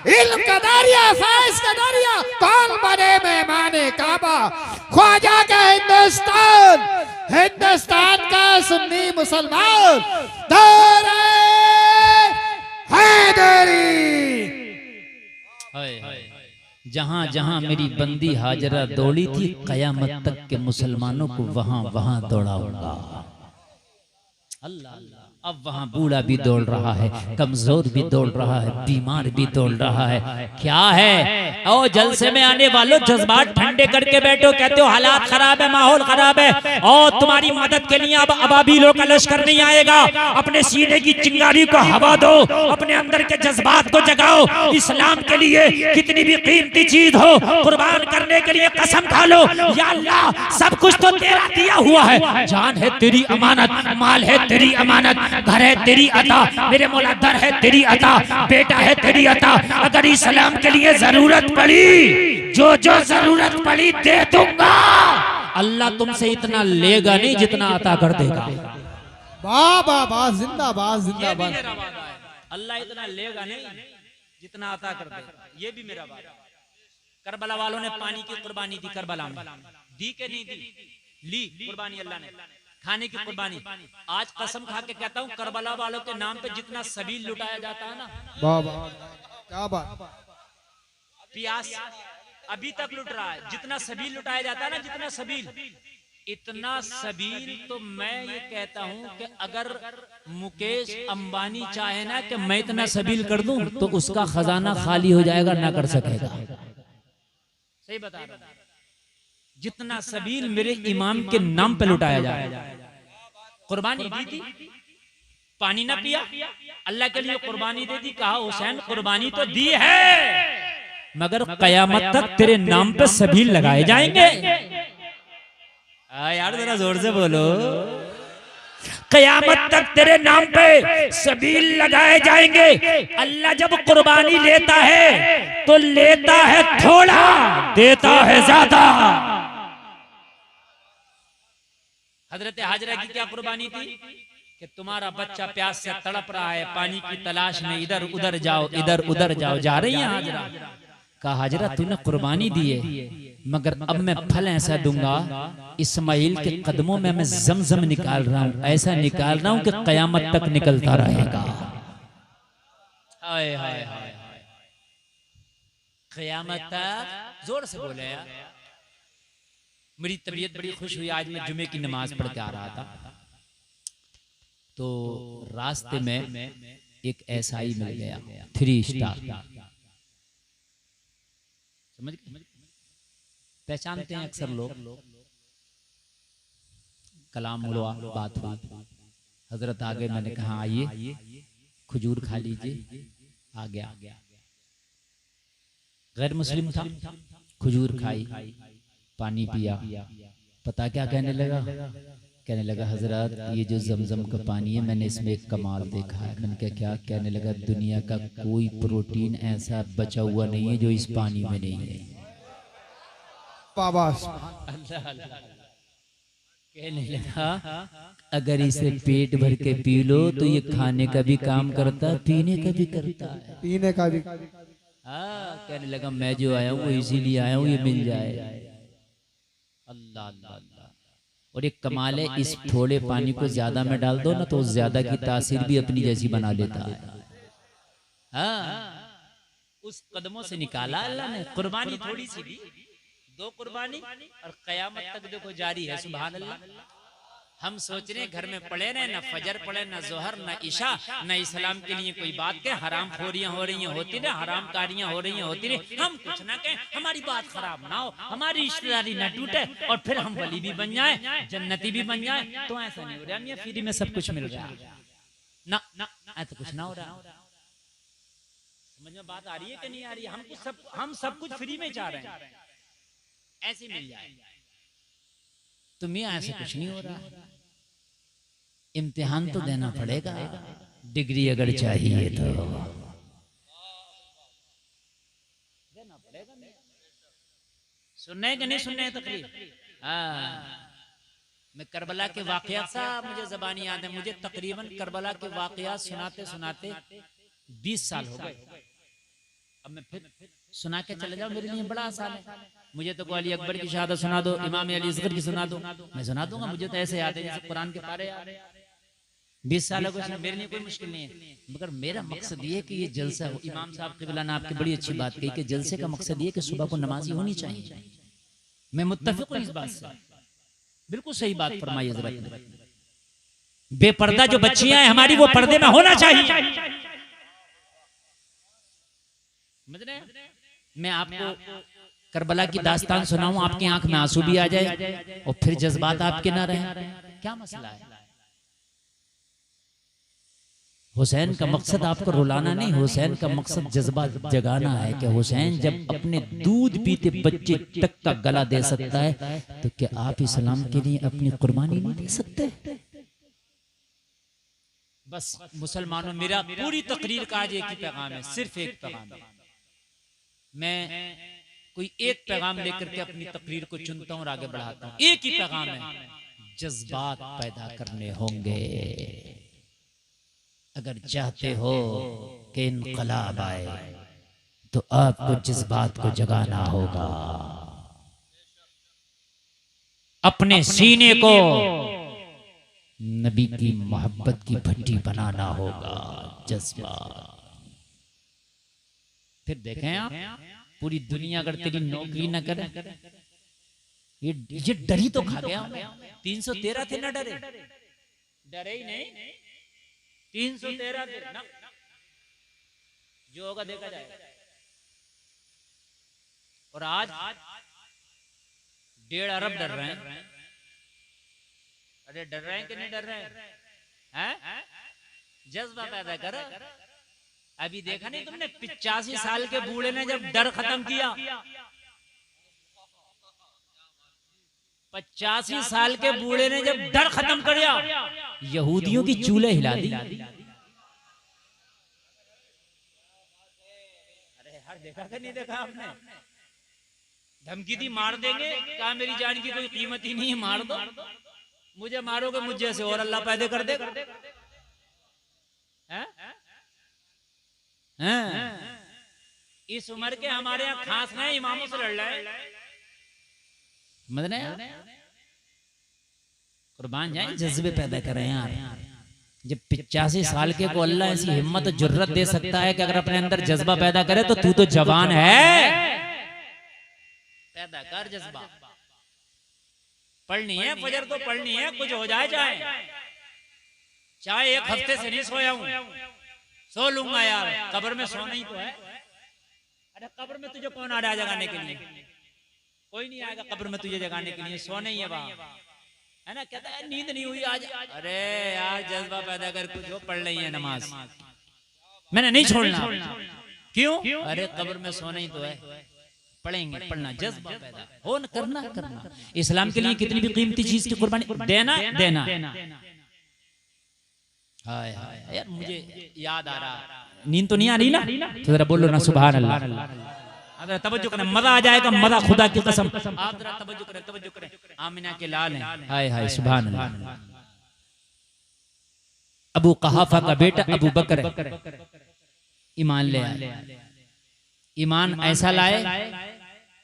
इल्म का दरिया, फैज का दरिया, कौन बने मेहमाने काबा? ख्वाजा का हिंदुस्तान, हिंदुस्तान का सुन्नी मुसलमान, दौरे हैदरी। जहां जहां मेरी बंदी हाजरा दौड़ी थी कयामत तक के मुसलमानों को वहां वहां दौड़ाऊंगा। अल्लाह अल्लाह। अब वहां बूढ़ा भी दौड़ रहा है, कमजोर भी दौड़ रहा है, बीमार भी दौड़ रहा है। क्या है? ओ जलसे में आने वालों, जज्बात ठंडे करके बैठो। कहते हो हालात खराब है, माहौल खराब है, और तुम्हारी मदद के लिए अब अबाबीलों का लश्कर नहीं आएगा। अपने सीने की चिंगारी को हवा दो, अपने अंदर के जज्बात को जगाओ। इस्लाम के लिए कितनी भी कीमती चीज हो कुर्बान करने के लिए कसम खा लो, या अल्लाह सब कुछ तो तेरा दिया हुआ है। जान है तेरी अमानत, माल है तेरी अमानत, घर है तेरी अता, मेरे मौला दर है तेरी अता, बेटा है तेरी अता। अगर इस्लाम के लिए जरूरत पड़ी, जो जो जरूरत पड़ी दे दूंगा। अल्लाह तुमसे इतना लेगा नहीं जितना अता कर देगा। वाह वाह वाह, जिंदाबाद जिंदाबाद। अल्लाह इतना लेगा नहीं जितना अता कर देगा, ये भी मेरा वादा। करबला वालों ने पानी की कुर्बानी दी, करबला में दी के नहीं दी? ली कुर्बानी अल्लाह ने, खाने की कुर्बानी। आज कसम खा के कहता हूँ, करबला वालों के नाम पे जितना सबील लुटाया जाता है ना, वाह वाह, क्या बात। प्यास अभी तक लुट रहा है। जितना सबील लुटाया जाता है ना, जितना सबील, इतना सबील तो मैं ये कहता हूँ कि अगर मुकेश अंबानी चाहे ना कि मैं इतना सबील कर दूं तो उसका खजाना खाली हो जाएगा, ना कर सकेगा। सही बता रहा हूं। जितना सबील मेरे इमाम के नाम पे लुटाया जाए। कुर्बानी दी थी, पानी ना पिया, अल्लाह के लिए कुर्बानी दे दी। कहा हुसैन कुर्बानी तो दी है, मगर कयामत तक तेरे नाम पे सबील लगाए जाएंगे। यार जरा जोर से बोलो, कयामत तक तेरे नाम पे सबील लगाए जाएंगे। अल्लाह जब कुर्बानी लेता है तो लेता है थोड़ा, देता है ज्यादा। हजरत हाजरा की क्या कुर्बानी थी कि तुम्हारा बच्चा प्यास से तड़प रहा है, पानी की तलाश में, इधर उधर जाओ, इधर उधर जाओ। जा रही है हाजरा। कहा हाजरा तूने कुर्बानी दी है, मगर अब मैं फल ऐसा दूंगा, इस्माइल के कदमों में मैं जमजम निकाल रहा हूं, ऐसा निकाल रहा हूं कि कयामत तक निकलता रहेगा। हाय हाय हाय, कयामत तक। जोर से बोले यार। मेरी तबीयत बड़ी खुश हुई, आज मैं जुमे की नमाज पढ़ के आ रहा था, तो रास्ते में एक एसआई मिल गया, 3 स्टार। समझ गए? पहचानते हैं अक्सर लोग। कलाम हुआ, बात हुई, हजरत आ गए। मैंने कहा आइए खजूर खा लीजिए। आ गया, गैर मुस्लिम था, खजूर खाई, पानी पिया। पता क्या कहने लगा? कहने लगा हजरत ये जो जमजम का पानी है, मैंने इसमें एक कमाल देखा है। मैंने कहा क्या? कहने लगा दुनिया का कोई प्रोटीन ऐसा बचा हुआ नहीं है जो इस पानी में नहीं है। कहने लगा अगर इसे पेट भर के पी लो तो ये खाने का भी काम करता है, पीने का भी करता है, पीने का भी। हाँ। कहने लगा मैं जो आया हूँ वो इसीलिए आया हूँ, ये मिल जाए। अल्लाह अल्लाह अल्लाह। और एक कमाल है, इस थोड़े पानी को ज्यादा में डाल दो ना तो ज्यादा की तासीर भी अपनी जैसी बना लेता है। हाँ, उस कदमों से निकाला अल्लाह ने। कुर्बानी थोड़ी सी दी, 2 कुर्बानी, और कयामत तक देखो जारी है। सुभान अल्लाह। हम सोच रहे घर में पढ़े रहे, ना फजर पढ़े, ना जोहर, ना इशा, ना इस्लाम के लिए कोई बात कहे, हराम खोरियां हो रही होती रहे, हराम कारियां हो रही होती रहे, हम कुछ ना कहें, हमारी बात खराब ना हो, हमारी रिश्तेदारी ना टूटे, और फिर हम वली भी बन जाए, जन्नती भी बन जाए। तो ऐसा नहीं हो रहा, मियां फ्री में सब कुछ मिल रहा है ना, ऐसा कुछ ना हो रहा। समझ में बात आ रही है कि नहीं आ रही है? हम सब कुछ फ्री में चाह रहे हैं, ऐसे मिल जाए। तो मियां ऐसे कुछ नहीं हो रहा। इम्तिहान तो देना पड़ेगा, डिग्री अगर चाहिए तो देना पड़ेगा। सुनने कि नहीं सुनने तकलीफ? मैं करबला के वाकयात सा मुझे ज़बानी याद है। मुझे तकरीबन करबला के वाकयात सुनाते सुनाते 20 साल हो गए। अब मैं फिर सुना के चले जाऊं, मेरे लिए बड़ा आसान है। मुझे तो अली अकबर की शहादत सुना दो, इमाम अली असगर की सुना दो, मैं सुना दूंगा। मुझे तो ऐसे याद है जैसे कुरान के पारे याद है। 20 साल को मेरे लिए कोई मुश्किल नहीं है। मगर मेरा मकसद ये है कि ये जलसा हो। इमाम साहब क़िबला ने आपकी बड़ी अच्छी बात कही कि जलसे का मकसद ये कि सुबह को नमाजी होनी चाहिए। मैं मुत्तफिक हूं इस बात से, बिल्कुल सही बात फरमाई हज़रत। बेपर्दा जो बच्चियां हैं हमारी, वो पर्दे में होना चाहिए। मैं आपको करबला की दास्तान सुनाऊं, आपकी आंख में आंसू भी आ जाए और फिर जज्बात आपके ना रहे, क्या मसला है? हुसैन का मकसद आपको रुलाना नहीं, हुसैन का मकसद जज्बा जगाना है कि हुसैन जब अपने दूध पीते बच्चे तक का गला दे सकता है तो क्या आप इस्लाम के लिए अपनी कुर्बानी नहीं दे सकते? बस मुसलमानों, मेरा पूरी तकरीर का आज एक ही पैगाम है, सिर्फ एक पैगाम है। मैं कोई एक पैगाम लेकर के अपनी तकरीर को चुनता हूं और आगे बढ़ाता हूं। एक ही पैगाम है, जज्बात पैदा करने होंगे। अगर चाहते हो कि इनकलाब आए तो आपको जज्बात को जगाना होगा, अपने सीने को नबी की मोहब्बत की भट्टी बनाना होगा। जज्बा। फिर देखें आप, पूरी दुनिया अगर तेरी नौकरी न करे, ये डरी तो खा गया। 313 थे ना, डरे ही नहीं। 313 थे ना, जो होगा देखा जाएगा। और आज 1.5 अरब डर रहे हैं। अरे डर रहे हैं कि नहीं डर रहे हैं? जज्बा पैदा करो। अभी देखा नहीं तुमने, 85 साल के बूढ़े ने जब डर खत्म किया, 85 साल के बूढ़े ने जब डर खत्म कर दिया, यहूदियों की चूल्हे हिला दी। अरे यार, देखा कि नहीं देखा आपने? धमकी दी, मार देंगे। कहा मेरी जान की कोई कीमत ही नहीं है, मार दो। मुझे मारोगे मुझ जैसे और अल्लाह पैदा कर दे। इस उम्र के हमारे यहाँ खास नहीं, इमामों से लड़ रहे मतलब कुर्बान जाए, जज्बे पैदा करें यार। जब 85 साल के को अल्लाह ऐसी हिम्मत और जुर्रत दे सकता है कि अगर अपने अंदर जज्बा पैदा करे तो तू तो जवान है, पैदा कर जज्बा। पढ़नी है फजर तो पढ़नी है, कुछ हो जाए चाहे 1 हफ्ते से नहीं सोया हूं, सो लूंगा यार, कब्र में सोना ही तो है। अरे कब्र में तुझे कौन आ रहा है जगाने के लिए? कोई नहीं आएगा कब्र में तुझे जगाने के लिए, सोना ही है वहां, है ना। कहता है नींद नहीं हुई आज, अरे यार जज्बा पैदा कर, कुछ हो पढ़ रही है नमाज, मैंने नहीं छोड़ना। क्यों? अरे कब्र में सोना ही तो है, पढ़ेंगे, पढ़ना, जज्बा पैदा हो न करना। इस्लाम के लिए कितनी भी कीमती चीज की कुर्बानी देना। हाय हाय यार, मुझे याद आ रहा, नींद तो नहीं आ रही ना, तो जरा बोलो ना सुभान अल्लाह। अगर तवज्जो करें मजा आ जाएगा, मजा खुदा की कसम। आप जरा तवज्जो करें, आमिना के लाल हैं, हाय हाय सुभान अल्लाह। अबू कहाफा का बेटा अबू बकर ईमान ले आए। ईमान ऐसा लाए,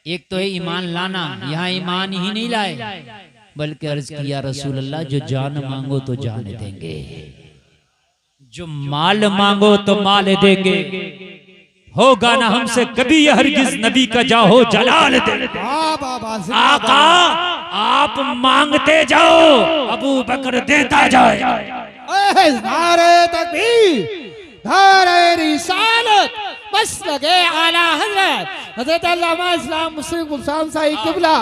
एक तो है ईमान लाना, यहाँ ईमान ही नहीं लाए बल्कि अर्ज किया रसूल अल्लाह जो जान मांगो तो जान देंगे, जो माल मांगो तो माल देंगे, होगा ना हमसे कभी यह हरगिज नबी का जाहो जलाल दे। आका आप मांगते जाओ, अबू बकर देता जाए। नारे तकबीर, नारे रिसालत, बस लगे आला हजरत अल्लामा इस्लाम मुस्लिम गुलशान साहिब किबला।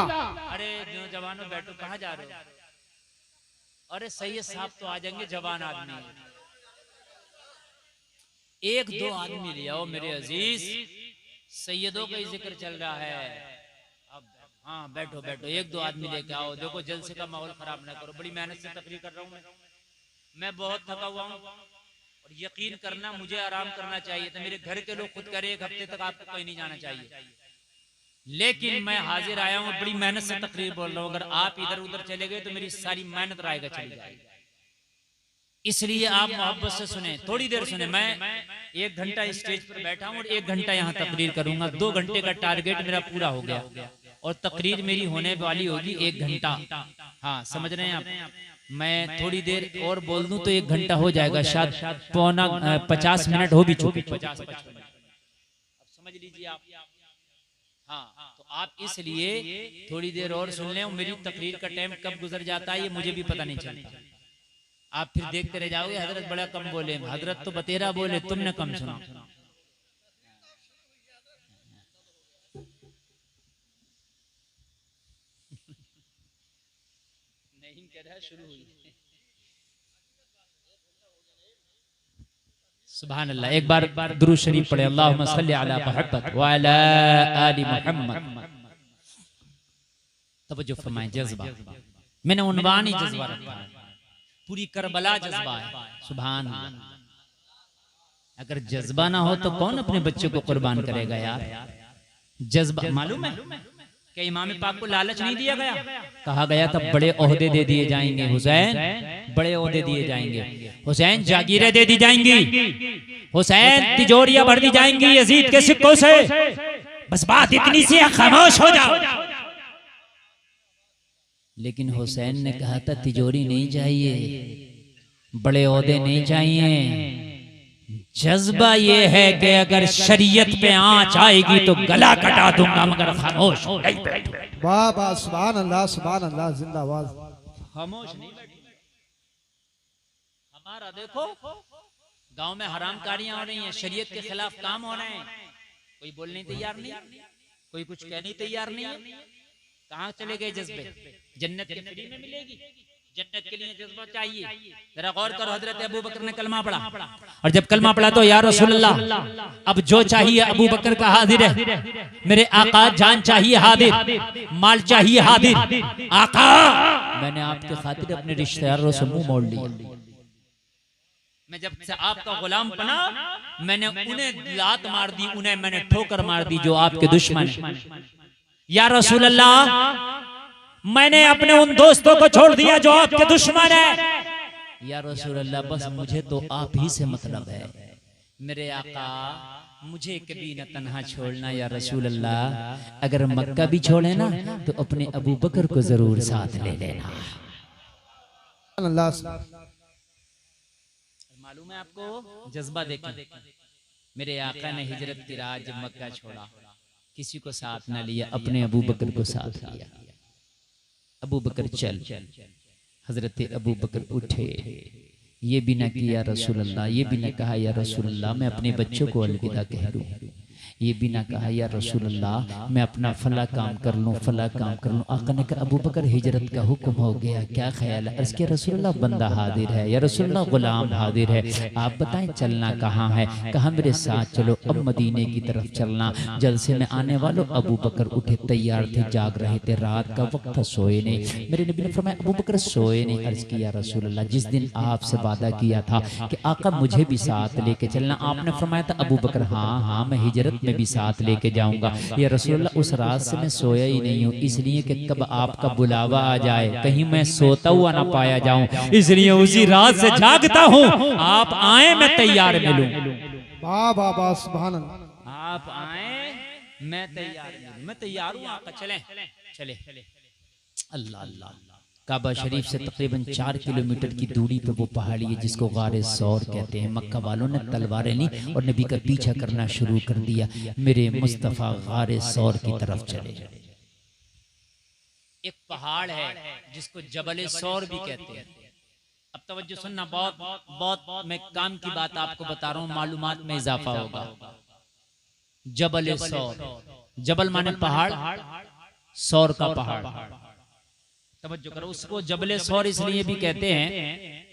अरे जवानों बैठो, कहाँ जा रहे हो? अरे सैयद साहब तो आ जाएंगे, जवान आदमी, 1-2 आदमी ले आओ मेरे अजीज, सैयदों का ही जिक्र चल रहा है अब। हाँ बैठो, 1-2 आदमी लेके आओ। देखो जलसे का माहौल खराब ना करो, बड़ी मेहनत से तकरीर कर रहा हूँ मैं बहुत थका हुआ हूँ, और यकीन करना मुझे आराम करना चाहिए था। मेरे घर के लोग खुद कह रहे 1 हफ्ते तक आपको कहीं नहीं जाना चाहिए, लेकिन मैं हाजिर आया हूँ, बड़ी मेहनत से तकरीर बोल रहा हूँ। अगर आप इधर उधर चले गए तो मेरी सारी मेहनत रायगा चली जाएगी, इसलिए आप मोहब्बत से सुने, थोड़ी देर सुने। मैं 1 घंटा स्टेज पर बैठा हूँ और 1 घंटा यहाँ तकरीर करूंगा। 2 घंटे का टारगेट मेरा पूरा हो गया और तकरीर मेरी होने वाली होगी 1 घंटा। हाँ समझ रहे हैं आप? मैं थोड़ी देर और बोल दूं तो 1 घंटा हो जाएगा, शायद 50 मिनट हो भी चुके, 50-55 मिनट, अब समझ लीजिए आप। हाँ तो आप इसलिए थोड़ी देर और सुन लें, मेरी तकरीर का टाइम कब गुजर जाता है ये मुझे भी पता नहीं चलता। आप फिर देखते रह जाओगे हजरत बड़ा कम बोले, हजरत तो बतेरा बोले, तुमने कम सुना। नहीं कह रहा, शुरू हुई। सुभान अल्लाह। एक बार दुरूद शरीफ पढ़े, अल्लाहुम्मा सल्ली अला मुहम्मद व अला आलि मुहम्मद। तवज्जो फरमाएं, जज्बा, मैंने उन्वान ही जज्बा रखा है, पूरी करबला जज्बा है। सुभान अल्लाह। अगर जज्बा ना हो तो कौन अपने बच्चे को कुर्बान करेगा यार? जज्बा मालूम है कि इमाम पाक को लालच नहीं दिया गया, कहा गया था बड़े ओहदे दे दिए जाएंगे हुसैन, बड़े ओहदे दिए जाएंगे हुसैन, जागीरें दे दी जाएंगी हुसैन, तिजोरियां भर दी जाएंगी यजीद के सिक्कों से, बस बात इतनी सी है, खामोश हो जाओ। लेकिन हुसैन ने कहा था तिजोरी नहीं चाहिए, बड़े ओहदे नहीं चाहिए, जज्बा ये है कि अगर शरीयत पे आंच आएगी तो गला कटा दूंगा, मगर खामोश नहीं बैठूंगा। वाह वाह, सुभान अल्लाह, सुभान अल्लाह, जिंदाबाद। खामोश नहीं बैठूंगा। हमारा देखो गांव में हरामकारियां हो रही हैं, शरीयत के खिलाफ काम हो रहे हैं, कोई बोलने तैयार नहीं, कोई कुछ कहने तैयार नहीं है। कहाँ चले गए जज्बे? जन्नत के फ्री में मिलेगी, जन्नत के लिए जज्बा चाहिए। जरा गौर करो, हजरत अबू बकर ने कलमा पढ़ा, और जब कलमा पढ़ा तो या रसूल अल्लाह अब जो चाहिए अबू बकर का हाजिर है, मेरे आका, जान चाहिए हाजिर, माल चाहिए हाजिर। आका मैंने आपके खातिर अपने रिश्तेदारों से मुंह मोड़ लिया, मैं जब से आपका गुलाम बना मैंने उन्हें लात मार दी, उन्हें मैंने ठोकर मार दी जो आपके दुश्मन है। या रसूल अल्लाह मैंने अपने उन दोस्तों को छोड़ दिया जो आपके दुश्मन है। या रसूल अल्लाह, बस मुझे तो आप ही से मतलब है। मेरे आका, मुझे कभी न तन्हा छोड़ना या रसूल अल्लाह। अगर मक्का भी छोड़े ना तो अपने अबू बकर को जरूर साथ ले लेना। मालूम है आपको, जज्बा देखें, मेरे आका ने हिजरत की रात जब मक्का छोड़ा, किसी को साथ ना लिया, अपने अबू बकर को साथ लिया। अबू बकर चल, हजरत अबू बकर उठे, ये भी ना किया रसूल अल्लाह, ये भी ना कहा या रसूल अल्लाह मैं अपने बच्चों को अलविदा कह दूं, ये भी ना कहा या रसूल अल्लाह मैं अपना फला काम कर लूँ, फला काम कर लूँ। आका ने कहा अबू बकर हिजरत का हुक्म हो गया, क्या ख्याल है? इसके रसूल अल्लाह बंदा हाजिर है या रसूल अल्लाह गुलाम हाजिर है, आप बताएं चलना कहाँ है? कहा मेरे साथ चलो, अब मदीने की तरफ चलना। जलसे में आने वालों, अबू बकर उठे, तैयार थे, जाग रहे थे, रात का वक्त था, सोए नहीं। मेरे नबी ने फरमाया अबू बकर सोए नहीं। अर्ज किया रसूल अल्लाह, जिस दिन आपसे वादा किया था कि आका मुझे भी साथ लेके चलना, आपने फरमाया था अबू बकर हाँ हाँ मैं हिजरत में भी साथ लेके जाऊंगा। या रसूल अल्लाह, उस रात से मैं सोया ही नहीं हूँ, इसलिए कि कब आपका बुलावा आ जाए कहीं मैं सोता हुआ ना पाया जाऊं, इसलिए उसी रात से जागता हूँ। आप आए मैं तैयार मिलूं। वाह वाह वाह, सुभान अल्लाह। आप आए मैं तैयार मिलूं, मैं तैयार हूँ आका, चले चले। अल्लाह अल्लाह। काबा शरीफ से तकरीबन 4 किलोमीटर की दूरी पे वो पहाड़ी है जिसको गारे सौर कहते हैं। मक्का वालों ने तलवारें ली और नबी का पीछा करना शुरू कर दिया। मेरे मुस्तफ़ा गारे सौर की तरफ चले। एक पहाड़ है जिसको जबल सौर भी कहते हैं। अब तवज्जो सुनना, बहुत बहुत मैं काम की बात आपको बता रहा हूँ, मालूमात में इजाफा होगा। जबल सौर, जबल माने पहाड़, सौर का पहाड़। तवज्जो करो, उसको जबले सौर इसलिए भी कहते हैं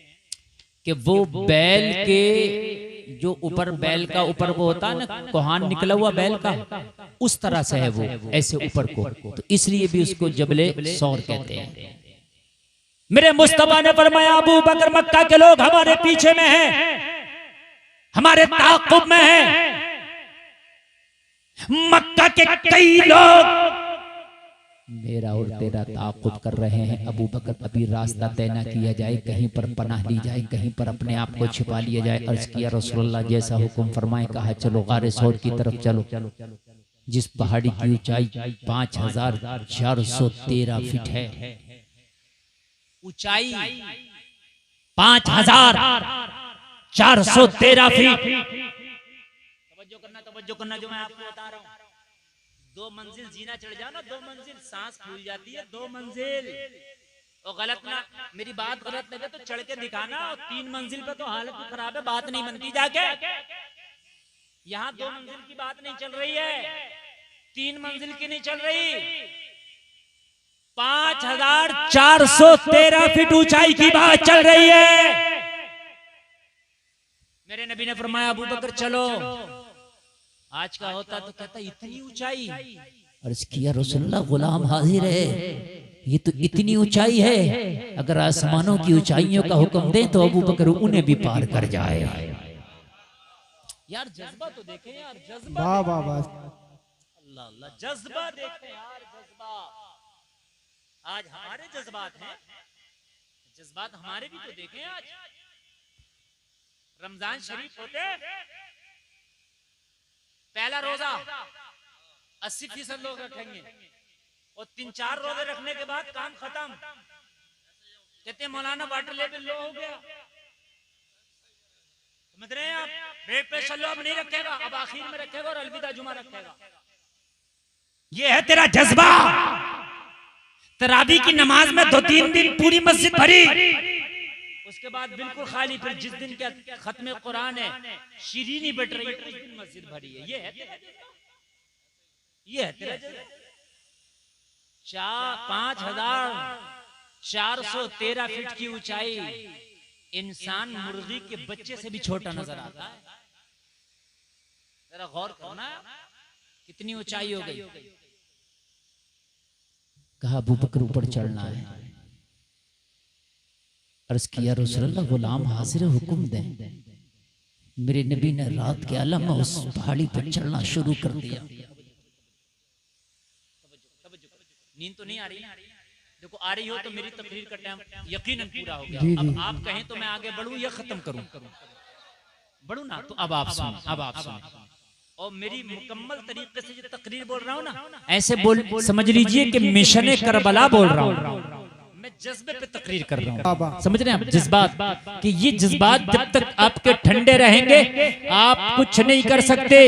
कि वो बैल के जो ऊपर, बैल का ऊपर वो होता है ना, कोहान निकला हुआ बैल का, उस तरह से है वो, ऐसे ऊपर को, तो इसलिए भी उसको जबले सौर कहते हैं। मेरे मुस्तफा ने फरमाया अबू बकर मक्का के लोग हमारे पीछे में हैं, हमारे ताक़ुब में हैं। मक्का के कई लोग मेरा और तेरा ताक़ुब कर रहे हैं। अबू बकर, अभी रास्ता तय न किया जाए, कहीं पर पनाह ली जाए, कहीं पर अपने आप को छिपा लिया जाए। अर्ज किया रसूलुल्लाह जैसा हुक्म फरमाए। कहा चलो गारे सौर की तरफ चलो, जिस पहाड़ी की ऊंचाई 5413 फीट है। ऊंचाई 5413 फीट। तवज्जो करना जो मैं आपको बता रहा हूँ। 2 मंजिल जीना चढ़ जाओ ना, 2 मंजिल सांस फूल जाती है। 2 मंजिल और गलत ना, मेरी बात गलत लगे तो चढ़ के दिखाना। 3 मंजिल पे तो हालत खराब है, बात नहीं बनती जाके। यहाँ 2 मंजिल की बात नहीं चल रही है, 3 मंजिल की नहीं चल रही, 5413 फीट ऊंचाई की बात चल रही है। मेरे नबी ने फरमाया अबू बकर चलो। आज का होता तो कहता इतनी ऊंचाई। अर्ज किया रसूलुल्लाह गुलाम हाजिर है, ये तो इतनी ऊंचाई है, अगर आसमानों की ऊंचाइयों का हुक्म दे तो अबू बकर उन्हें भी पार कर जाए। यार जज्बा तो देखें यार, जज्बा। वाह वाह वाह, अल्लाह अल्लाह, जज्बा देखें यार, जज्बा। आज हमारे जज्बात हैं, जज्बात हमारे भी तो देखें। आज रमजान शरीफ होते, पहला रोजा 80% लोग रखेंगे और 3-4 रोजे रखने के बाद काम खत्म। कहते हैं मौलाना वाटर लेवल लो हो गया, समझ रहे हैं आप? ब्रेक पे चलो, अब नहीं रखेगा, अब आखिर में रखेगा और अलविदा जुमा रखेगा। ये है तेरा जज्बा। तरावी की नमाज में 2-3 दिन पूरी मस्जिद भरी, उसके बाद बिल्कुल खाली। फिर जिस दिन का खत्म कुरान है, शीरीनी बट रही है, उस दिन मस्जिद भरी है। ये है तेरा जज्बा, ये है तेरा जज्बा। 5413 फीट की ऊंचाई, इंसान मुर्गी के बच्चे से भी छोटा नजर आता है। जरा गौर करना, कितनी ऊंचाई हो गई। कहा अबू बकर ऊपर चढ़ना है। अर्ज किया रसूलुल्लाह गुलाम हाजिर, हुक्म दें। मेरे नबी ने रात के आलम में उस पहाड़ी पर चढ़ना शुरू कर दिया। नींद तो नहीं आ रही, देखो आ रही हो तो मेरी तकरीर का टाइम यकीनन पूरा हो गया। जी, अब जी। आप कहें तो मैं आगे बढ़ूं या खत्म करूं? बढ़ू ना, तो अब आप सुनो, अब आप सुनो। और मेरी मुकम्मल तरीके से जो तकरीर बोल रहा हूँ ना, ऐसे बोल समझ लीजिए कि मिशन करबला बोल रहा हूँ। मैं जज्बे पे तकरीर कर रहा हूँ, समझ रहे हैं आप? जज्बात, कि ये जज्बात जब तक आपके ठंडे रहेंगे आप कुछ नहीं कर सकते।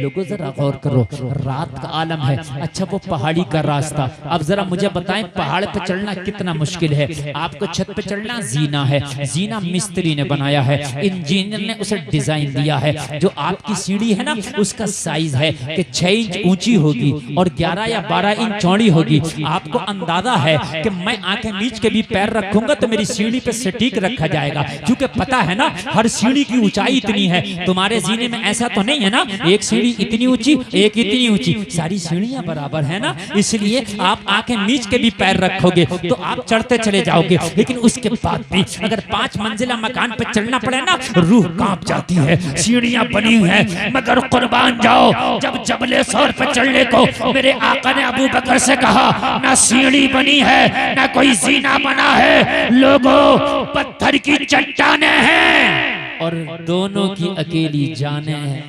लोगों जरा गौर करो, रात का आलम है, अच्छा वो पहाड़ी का रास्ता। अब जरा मुझे बताएं पहाड़ पे चढ़ना कितना मुश्किल है। आपको छत पे चढ़ना जीना है, जीना मिस्त्री ने बनाया है, इंजीनियर ने उसे डिजाइन दिया है। जो आपकी सीढ़ी है ना उसका साइज है कि 6 इंच ऊंची होगी और 11 या 12 इंच चौड़ी होगी। आपको अंदाजा है कि मैं आंखें नीच के भी पैर रखूंगा तो मेरी सीढ़ी पे सटीक रखा जाएगा, क्योंकि पता है ना हर सीढ़ी की ऊंचाई इतनी है। तुम्हारे जीने में ऐसा तो नहीं है ना एक सीढ़ी इतनी ऊंची एक इतनी ऊंची, सारी सीढ़ियां बराबर है ना। इसलिए आप आंखें नीच के भी पैर रखोगे तो आप चढ़ते चले जाओगे। लेकिन उसके बाद भी अगर 5 मंजिला मकान पे चढ़ना पड़े ना रूह कांप जाती है। सीढ़ियां बनी हुई है मगर कुर्बान जाओ जब जबले सौर पे चढ़ने को मेरे आका ने अबू बकर से कहा, ना सीढ़ी बनी है ना कोई जीना बना है, लोगों पत्थर की चट्टाने हैं और दोनों की अकेली जाने हैं।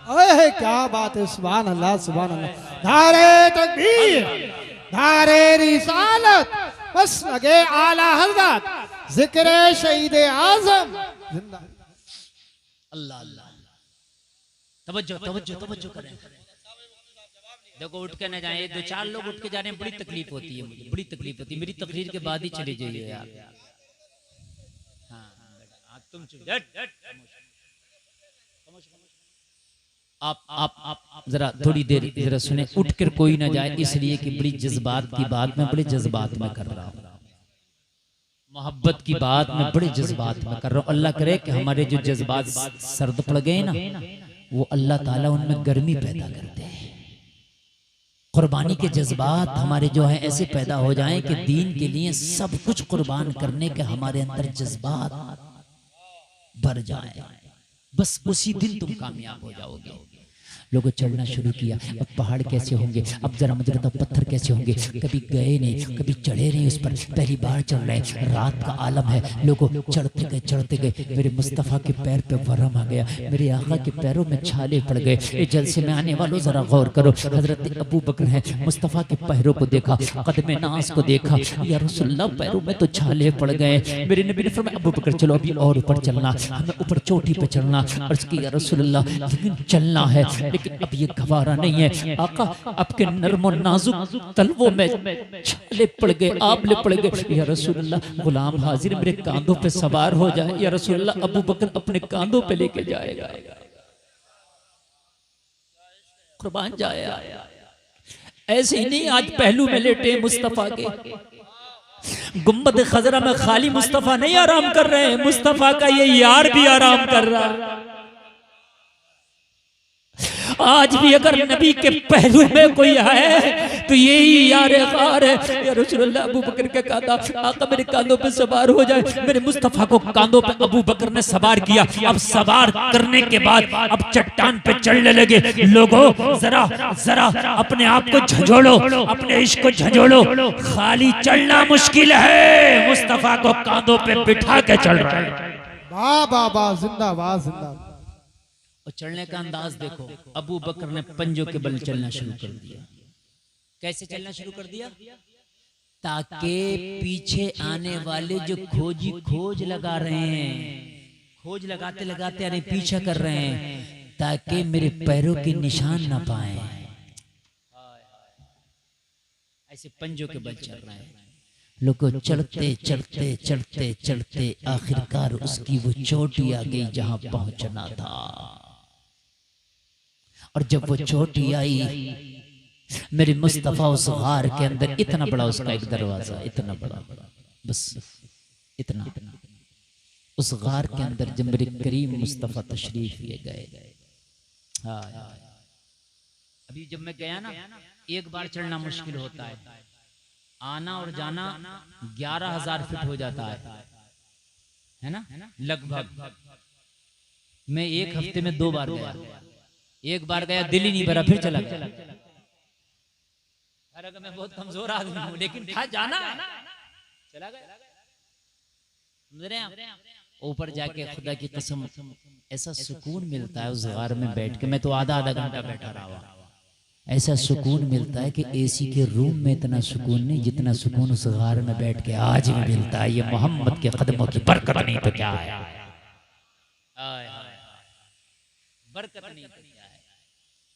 अरे क्या बात है, सुभान अल्लाह सुभान अल्लाह। नारे तकबीर, नारे रिसालत, बस लगे आला हज़रत, जिक्र शहीद आज़म जिंदा। अल्लाह अल्लाह, तवज्जो तवज्जो तवज्जो करें। देखो उठ के न जाए, 1 2 4 लोग उठ के जाने में बड़ी तकलीफ होती है, मुझे बड़ी तकलीफ होती है। मेरी तकरीर के बाद ही चले जाइए यार। हाँ तुम आप जरा थोड़ी देर जरा सुने, उठ कर कोई ना जाए, इसलिए कि बड़ी जज्बात की बात मैं बड़े जज्बात में कर रहा हूँ, मोहब्बत की बात मैं बड़े जज्बात में कर रहा हूँ। अल्लाह करे कि हमारे जो जज्बात सर्द पड़ गए ना वो अल्लाह ताला उनमें गर्मी पैदा करते हैं। कुर्बानी के जज्बात हमारे जो है ऐसे पैदा हो जाएं कि दीन के लिए सब कुछ कुर्बान करने के हमारे अंदर जज्बात भर जाए, बस उसी दिन तुम कामयाब हो जाओगे। लोगों चढ़ना शुरू किया, अब पहाड़ कैसे होंगे, अब जरा मुझे बताओ पत्थर कैसे होंगे, कभी गए नहीं कभी चढ़े नहीं उस पर, पहली बार चढ़ रहे हैं, रात का आलम है। लोगों चढ़ते गए मेरे मुस्तफ़ा के पैर पे वरम आ गया, मेरे आका के पैरों में छाले पड़ गए। ये जलसे में आने वालों जरा गौर करो, हजरत अबू बकर हैं, मुस्तफ़ा के पैरों को देखा, कदम नाज को देखा, या रसूलल्लाह पैरों में तो छाले पड़ गए। मेरे नबी ने फरमाया अबू बकर चलो अभी और ऊपर चलना, हमें ऊपर चोटी पे चढ़ना। अर्ज़ की या रसूलल्लाह लेकिन चलना है, लेकिन अब ये गवारा नहीं है आका, आपके नर्म और नाजुक तलवों में छाले पड़ गए, आबले पड़ गए। या रसूलल्लाह गुलाम हाजिर मेरे कांधों पे सवार हो जाए। या रसूलल्लाह अबू बकर अपने कांधों पे लेके जाएगा, कुर्बान जाएगा। ऐसे ही नहीं आज पहलू में लेटे मुस्तफा के, गुंबद खजरा में खाली मुस्तफा नहीं आराम कर रहे हैं, मुस्तफा का ये यार भी आराम कर रहा है। आज भी अगर नबी के पहलू में कोई है तो यही यार ग़ार है। या रसूलुल्लाह अबू बकर के कांधा, आका मेरे कांधों पे सवार हो जाए। मेरे मुस्तफ़ा को कांधों पे अबू बकर ने सवार किया। अब सवार करने के बाद अब चट्टान पे चढ़ने लगे। लोगों जरा जरा अपने आप को झंझोड़ो, अपने इश्क को झंझोड़ो। खाली चलना मुश्किल है, मुस्तफ़ा को कांधों पे बिठा के चल रहा है। वाह वाह वाह, जिंदाबाद जिंदाबाद। और चलने का अंदाज देखो, अबू बकर ने पंजों के बल चलना शुरू कर दिया। कैसे चलना शुरू कर दिया? ताकि पीछे आने वाले जो खोजी खोज लगा रहे हैं, खोज लगाते लगाते अरे पीछा कर रहे हैं, ताकि मेरे पैरों के निशान ना पाए। ऐसे पंजों के बल चल रहे हैं। लोगों चढ़ते चढ़ते चढ़ते चढ़ते आखिरकार उसकी वो चोटी आ गई जहां पहुंचना था। और जब वो चोटी आई, मेरे मुस्तफ़ा उस गार के अंदर, इतना बड़ा उसका एक दरवाजा, इतना बड़ा, बस इतना, उस गार के अंदर जब मेरे करीम मुस्तफ़ा तशरीफ ले गए। हाँ, अभी जब मैं गया ना, एक बार चढ़ना मुश्किल होता है, आना और जाना 11,000 फीट हो जाता है ना लगभग। मैं एक हफ्ते में 2 बार गया। एक बार गया दिल ही नहीं भरा, फिर चला गया। अरे मैं बहुत कमजोर आदमी हूँ, लेकिन था जाना, चला गया। ऊपर जाके खुदा की कसम ऐसा सुकून मिलता है उस गार में बैठ के। मैं तो आधा आधा घंटा बैठा रहा, ऐसा सुकून मिलता है कि एसी के रूम में इतना सुकून नहीं जितना सुकून उस गार में बैठ के आज भी मिलता है। ये मोहम्मद के कदमों की बरकत नहीं तो क्या है, बरकत नहीं तो क्या है।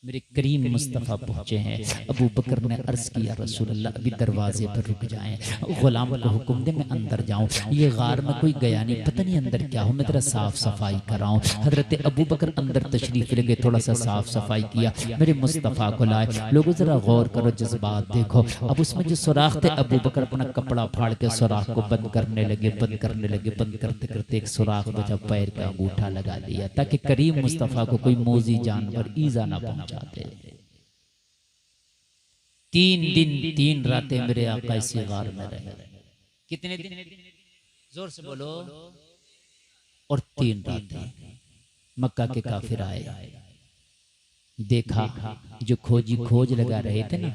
मेरे करीम मुस्तफ़ा पहुंचे हैं। अबू बकर ने अर्ज किया रसूल अल्लाह अभी दरवाजे पर रुक जाएं, गुलाम को हुक्म दे मैं अंदर जाऊं। ये गार में कोई गया नहीं, पता नहीं अंदर क्या हो, मैं तेरा साफ सफाई कराऊं। हजरत अबू बकर अंदर तशरीफ ले गए, थोड़ा सा साफ सफाई किया, मेरे मुस्तफ़ा को लाए। लोगों जरा गौर करो, जज्बात देखो। अब उसमें जो सुराख थे, अबू बकर अपना कपड़ा फाड़ के सुराख को बंद करने लगे, बंद करने लगे। बंद करते करते एक सुराख बचा, पैर का अंगूठा लगा दिया ताकि करीम मुस्तफ़ा को कोई मोजी जानवर ईजा ना पहुंचाते। 3 दिन 3 रातें मेरे आका इसी गार में रहे। कितने दिन? जोर से बोलो। और 3 रातें मक्का के काफिर आए, देखा जो खोज लगा रहे थे ना,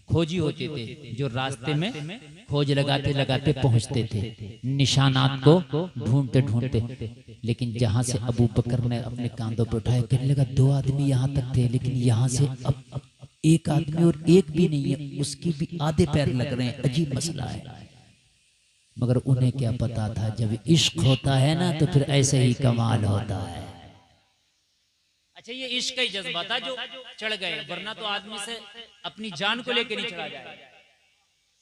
खोजी होते थे जो रास्ते में खोज लगाते लगाते पहुंचते थे, निशानात को ढूंढते ढूंढते। लेकिन जहां से अबू बकर ने अपने कांधों पर उठाया, कहने लगा 2 आदमी यहाँ तक थे, लेकिन यहाँ से अब 1 आदमी और 1 भी नहीं है, उसकी भी आधे पैर लग रहे हैं। अजीब मसला है। मगर उन्हें क्या पता था, जब इश्क होता है ना तो फिर ऐसे ही कमाल होता है। अच्छा, ये इश्क का ही जज्बा था जो चढ़ गए, वरना तो आदमी से अपनी जान को लेकर नहीं चढ़ा जाएगा।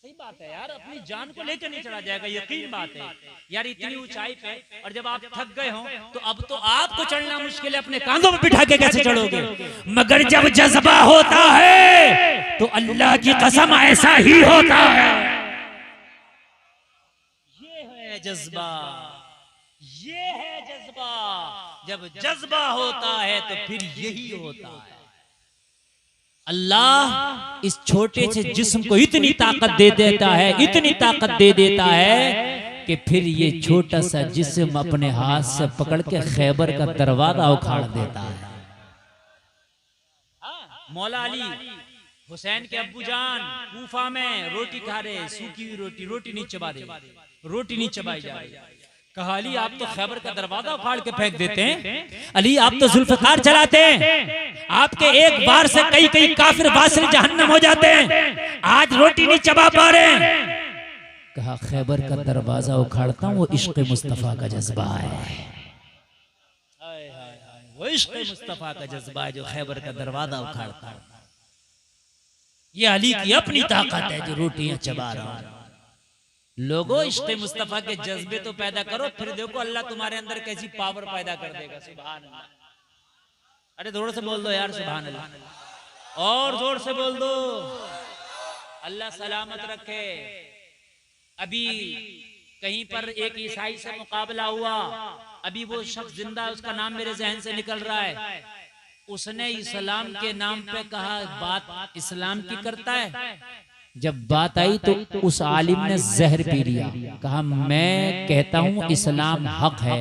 सही बात है यार, अपनी जान को लेकर नहीं चढ़ा जाएगा, यकीन बात है यार। इतनी ऊंचाई पे और जब आप थक गए हो तो अब तो आपको चढ़ना मुश्किल है, अपने कांधों में बिठा के कैसे चढ़ोगे। मगर जब जज्बा होता है तो अल्लाह की कसम ऐसा ही होता है। ये है जज्बा, ये है जज्बा। जब जज्बा होता है तो फिर यही होता है। अल्लाह इस छोटे से जिस्म को इतनी ताकत दे देता है, इतनी ताकत दे देता है कि फिर ये छोटा सा जिस्म अपने हाथ से पकड़ के खैबर का दरवाजा उखाड़ देता है। मौला अली हुसैन के अब्बू जान कूफा में रोटी खा रहे, सूखी हुई रोटी, रोटी नहीं चबा रहे, रोटी नहीं चबाई जा रही। कहा अली आप तो खैबर का दरवाजा उखाड़ के फेंक देते हैं, अली आप तो जुल्फकार चलाते हैं, आपके एक बार से कई कई काफिर वासिल जहन्नम हो जाते हैं, आज रोटी नहीं चबा पा रहे। कहा खैबर का दरवाजा उखाड़ता हूँ, वो इश्क मुस्तफा का जज्बा है। वो इश्क मुस्तफा का जज्बा है जो खैबर का दरवाजा उखाड़ता है। ये अली की अपनी ताकत है जो रोटियां चबा रहा है। लोगों इश्क मुस्तफा के जज्बे तो पैदा करो, फिर देखो अल्लाह तुम्हारे अंदर कैसी पावर पैदा कर देगा। सुभान अल्लाह। अरे जोर से बोल दो यार सुभान अल्लाह, और जोर से बोल दो। अल्लाह सलामत रखे। अभी कहीं पर एक ईसाई से मुकाबला हुआ, अभी वो शख्स जिंदा है, उसका नाम मेरे जहन से निकल रहा है। उसने इस्लाम के नाम पे कहा बात इस्लाम की करता है। जब बात आई तो उस आलिम ने जहर पी लिया, कहा मैं कहता हूं इस्लाम हक है,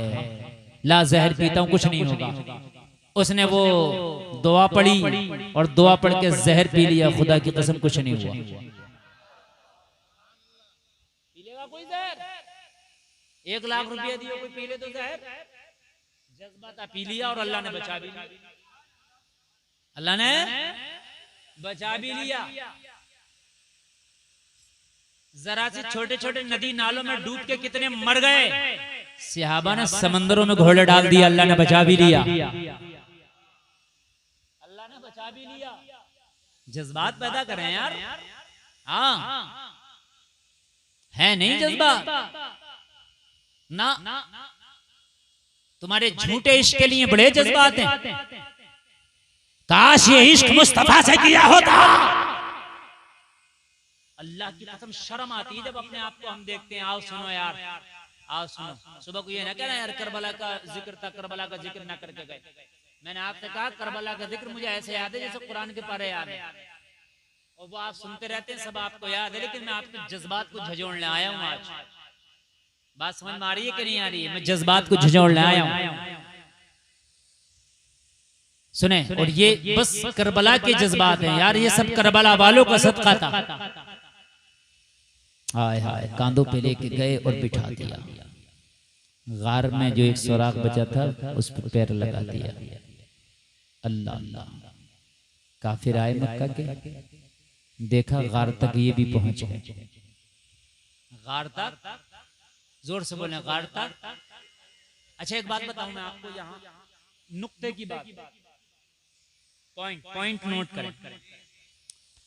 ला जहर पीता हूं कुछ नहीं होगा। उसने वो दुआ पढ़ी और दुआ पढ़ के जहर पी लिया, खुदा की कसम कुछ नहीं हुआ। पीलेगा कोई जहर? 1 लाख रुपया दियो कोई पी ले तो जहर? जज्बा था, पी लिया और अल्लाह ने बचा भी लिया, अल्लाह ने बचा भी लिया। जरा से छोटे छोटे नदी नालों में डूब के कितने मर गए, सहाबा ने समंदरों में घोड़े डाल दिया, अल्लाह ने बचा भी लिया, अल्लाह ने बचा भी लिया। जज्बात पैदा करें यार। हाँ है नहीं जज्बा ना, तुम्हारे झूठे इश्क के लिए बड़े जज्बात हैं। काश ये इश्क मुस्तफा से किया होता। अल्लाह की कसम शर्म आती है जब अपने आप को हम देखते हैं। आओ सुनो यार, आओ सुनो। सुबह को ये ना कहना यार करबला का जिक्र था, करबला का जिक्र ना करके गए। मैंने आपसे कहा करबला का जिक्र मुझे ऐसे याद है जैसे कुरान के पारे याद है, और वो आप सुनते रहते हैं, सब आपको याद है, लेकिन मैं आपके जज्बात को झंझोड़ने आया हूँ आज। बात समझ में आ रही है कि नहीं आ रही है? मैं जज्बात को झंझोड़ने आया हूँ। सुने। और ये बस करबला के जज्बात हैं यार, ये सब करबला वालों का सदका था। हाय हाय, कांधों पे लेके गए और बिठा दिया। गार में जो एक सुराख बचा था उस पर पैर लगा दिया। अल्लाह अल्लाह, काफिर आए मक्का के, देखा गार तक ये भी पहुंच गए। गार तक, जोर से बोले गार तक। अच्छा एक बात बताऊं मैं आपको, यहाँ नुक्ते की बात, पॉइंट नोट करें।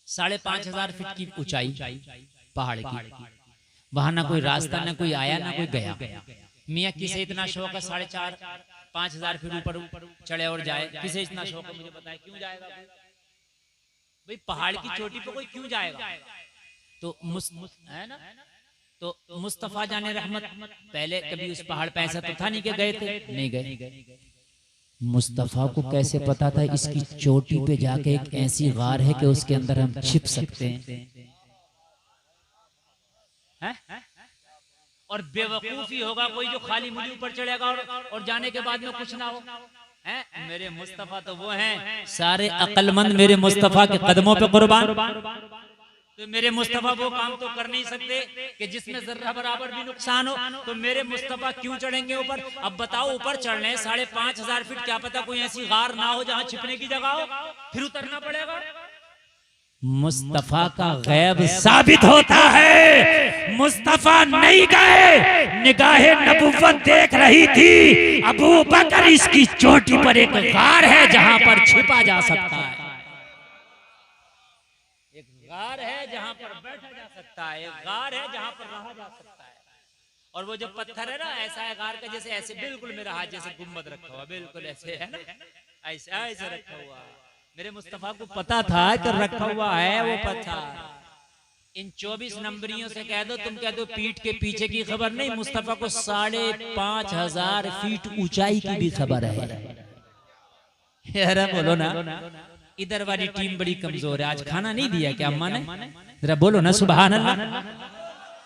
5,500 फीट की ऊंचाई पहाड़ की, वहां ना कोई रास्ता, ना कोई आया, ना कोई गया। मियाँ किसे इतना शौक है 4,500-5,000 फीट ऊपर चढ़े और जाए? किसे इतना शौक है मुझे बताए, क्यों जाएगा भाई? पहाड़ की चोटी पे कोई क्यों जाएगा? तो है ना, तो मुस्तफा जाने रहमत पहले कभी उस पहाड़ पे ऐसा तो था नहीं कि गए थे, नहीं गए। मुस्तफा को कैसे पता था इसकी चोटी पे जाके एक ऐसी गार है कि उसके अंदर हम छिप सकते हैं? और बेवकूफी होगा कोई जो खाली मुड़ी ऊपर चढ़ेगा और जाने के बाद में कुछ ना हो। मेरे मुस्तफा तो वो हैं, सारे अक्लमंद मेरे मुस्तफा के कदमों पे कुर्बान। तो मेरे मुस्तफा वो काम तो कर नहीं सकते कि जिसमें जर्रा बराबर भी नुकसान हो, तो मेरे मुस्तफा क्यों चढ़ेंगे ऊपर? अब बताओ, ऊपर चढ़ने 5,500 फीट, क्या पता कोई ऐसी गार ना हो जहां छिपने की जगह हो, फिर उतरना पड़ेगा। मुस्तफा का गैब साबित होता है। मुस्तफा नहीं गए, निगाहे नबुव्वत देख रही थी अबू बकर इसकी चोटी पर एक गार है जहां पर छिपा जा सकता है, एक गार है जहां पर बैठा जा सकता है, एक गार है जहां पर रहा जा सकता है। और वो जो पत्थर है ना, ऐसा है गार का जैसे ऐसे बिल्कुल मेरा हाथ जैसे गुम्बद रखा हुआ, बिल्कुल ऐसे है ना, ऐसे रखा हुआ। मेरे मुस्तफा को पता था कि रखा हुआ है वो पत्थर। इन 24 नंबरियों से कह दो, तुम कह दो पीठ के पीछे की खबर नहीं, मुस्तफा को 5,500 फीट ऊंचाई की भी खबर है। यार बोलो ना, इधर वाली टीम बड़ी कमजोर है। आज खाना नहीं दिया क्या अम्मा ने? जरा बोलो ना सुभान अल्लाह।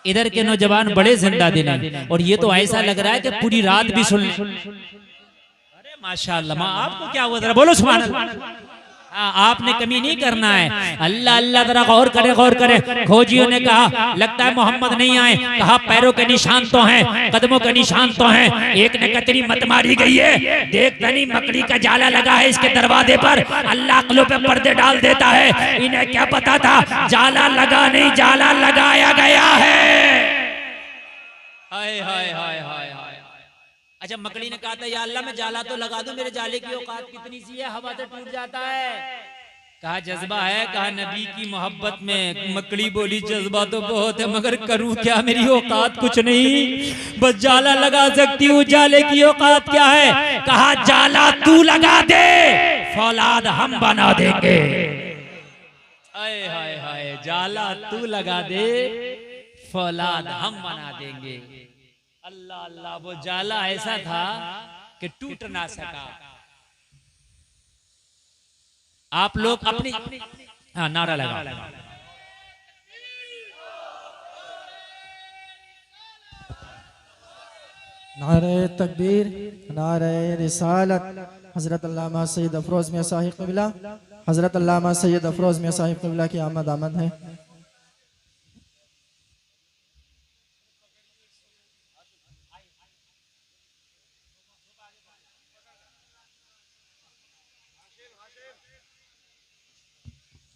इधर के नौजवान बड़े जिंदा दिल हैं, और ये तो ऐसा लग रहा है कि पूरी रात भी सुन। अरे माशाअल्लाह, माँ आपको क्या हुआ? जरा बोलो सुभान अल्लाह। आपने कमी नहीं करना है। अल्लाह अल्लाह, जरा गौर करे। खोजियों ने कहा लगता है मोहम्मद नहीं आए, कहा पैरों के निशान तो हैं, कदमों के निशान तो हैं। एक ने कतरी मत मारी गई है, देख नहीं मकड़ी का जाला लगा है इसके दरवाजे पर। अल्लाह अक्लों पे पर्दे डाल देता है। इन्हें क्या पता था जाला लगा नहीं, जाला लगाया गया है। हाय हाय हाय हाय। अच्छा मकड़ी ने कहा था या अल्लाह मैं जाला तो लगा दूं, मेरे जाले की औकात कितनी सी है, हवा से टूट जाता है। कहा जज्बा है, कहा नबी की मोहब्बत में। मकड़ी बोली जज्बा तो बहुत है मगर करूं क्या, मेरी औकात कुछ नहीं, बस जाला लगा सकती हूँ, जाले की औकात क्या है? कहा जाला तू लगा दे, फौलाद हम बना देंगे। हाय हाय हाय, जाला तू लगा दे, फौलाद हम बना देंगे। अल्लाह अल्लाह, वो जाला ऐसा था कि टूट ना सका। आप लोग अपनी नारा लगा। नारे तकबीर, नारे रिसालत। हजरत अल्लामा सैयद अफरोज मियां साहिब क़िबला, हजरत अल्लामा सैयद अफरोज मियां साहिब क़िबला की आमद है।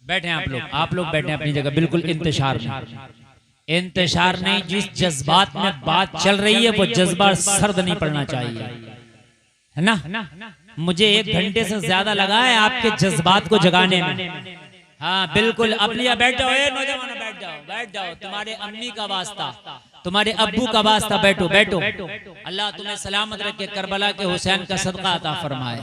बैठे आप लोग बैठे अपनी जगह, बिल्कुल इंतशार नहीं। जिस जज्बात में बात चल रही है वो जज्बा सर्द नहीं पड़ना चाहिए, है ना? मुझे 1 घंटे से ज्यादा लगा है आपके जज्बात को जगाने में। हाँ बिल्कुल, अपनी बैठ जाओ नौजवानों, बैठ जाओ। तुम्हारे अम्मी का वास्ता, तुम्हारे अब्बू का वास्ता, बैठो। अल्लाह तुम्हें सलामत रखे, करबला के हुसैन का सदका अता फरमाए।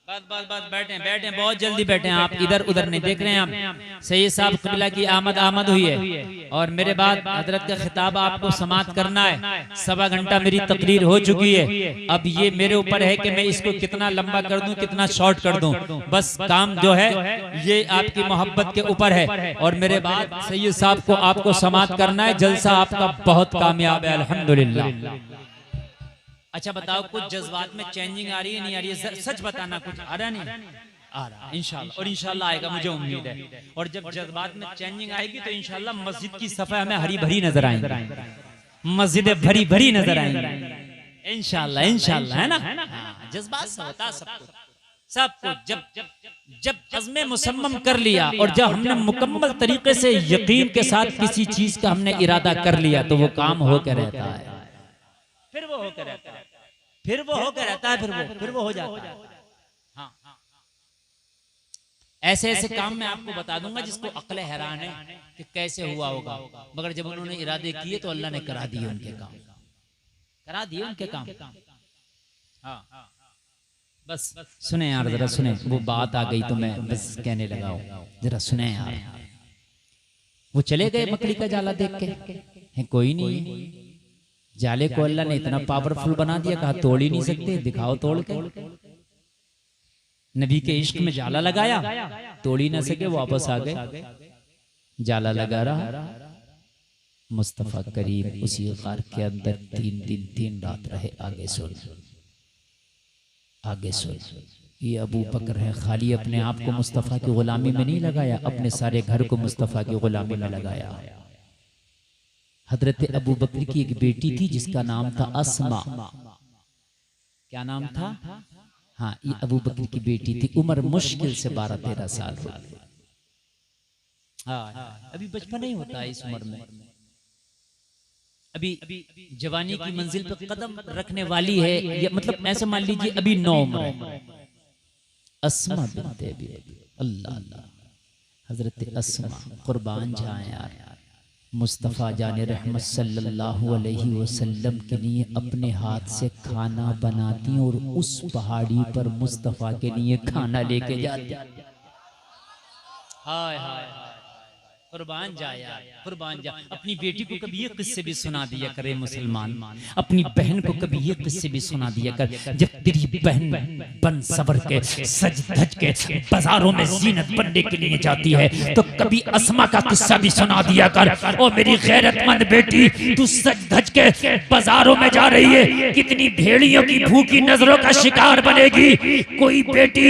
बस बैठे, बहुत जल्दी बैठे। आप इधर उधर नहीं देख रहे हैं। आप सैयद साहब क़िबला की आमद हुई है और मेरे बाद हजरत का खिताब आपको समाप्त करना है। 1.25 घंटा मेरी तकरीर हो चुकी है। अब ये मेरे ऊपर है कि मैं इसको कितना लंबा कर दूं, कितना शॉर्ट कर दूं। बस काम जो है ये आपकी मोहब्बत के ऊपर है। और मेरे बाद सैयद साहब को आपको समाप्त करना है। जलसा आपका बहुत कामयाब है, अल्हम्दुलिल्लाह। अच्छा बताओ, कुछ जज्बात में चेंजिंग आ रही है नहीं आ रही है? सच बताना, कुछ आ रहा नहीं आ रहा? इंशाल्लाह, और इंशाल्लाह आएगा, मुझे उम्मीद है। और जब जज्बात में चेंजिंग आएगी तो इंशाल्लाह मस्जिद की सफाई हमें हरी भरी नजर आएंगी, मस्जिदें भरी भरी नजर आएंगी इंशाल्लाह, इंशाल्लाह, है ना? जज्बात से होता सब कुछ। जब अज़्म मुसम्मम कर लिया और जब हमने मुकम्मल तरीके से यकीन के साथ किसी चीज का हमने इरादा कर लिया तो वो काम होकर रहता है, फिर वो होकर रहता है, फिर वो होकर रहता है, फिर वो हो जाता है। हाँ, ऐसे ऐसे काम मैं आपको बता दूंगा जिसको अक्ल हैरान है कि कैसे हुआ होगा, मगर जब उन्होंने इरादे किए तो अल्लाह ने करा दिए उनके काम, करा दिए उनके काम। हाँ, बस सुने यार, जरा सुने, वो बात आ गई तो मैं बस कहने लगा हूं, जरा सुने यार। वो चले गए मकड़ी का जाला देख के, है कोई नहीं, जाले को अल्लाह ने इतना पावरफुल बना दिया, कहा तोड़ ही नहीं सकते, दिखाओ तोड़ के। नबी के इश्क में जाला लगाया, तोड़ ही ना सके, वापस आ गए, जाला लगा रहा। मुस्तफा करीम उसी गार के अंदर 3 दिन 3 रात रहे। आगे सुन, आगे सुन, ये अबू बकर है, खाली अपने आप को मुस्तफ़ा की गुलामी में नहीं लगाया, अपने सारे घर को मुस्तफ़ा की गुलामी में लगाया। हजरत अबू बकर की एक बेटी थी जिसका नाम था अस्मा। क्या नाम था? हाँ, ये अबू बकर की बेटी थी। उम्र मुश्किल से 12-13 साल हो। हाँ, अभी बचपन नहीं होता है इस उम्र में, अभी जवानी की मंजिल पर कदम रखने वाली है, या मतलब ऐसे मान लीजिए अभी 9 उम्र है। अस्मा बिन्त अबी, अल्लाह अल्लाह, हजरत अस्मा कुर्बान जाए यार, मुस्तफ़ा जाने रहमत सल्लल्लाहु अलैहि वसल्लम के लिए अपने हाथ से खाना बनाती और उस पहाड़ी पर मुस्तफ़ा के लिए खाना लेके जाती। हाय हाय, कुर्बान जा यार, कुर्बान जा। अपनी बेटी को कभी ये किस्से भी सुना दिया करे मुसलमान, अपनी बहन को कभी ये किस्से भी सुना दिया कर। जब तेरी बहन बन सवर के सज धज के बाजारों में जीनत बनने के लिए जाती है तो कभी अस्मा का किस्सा भी सुना दिया कर। और मेरी गैरतमंद बेटी, तू सज धज के बाजारों में जा रही है, कितनी भेड़ियों की भूखी नजरों का शिकार बनेगी। कोई बेटी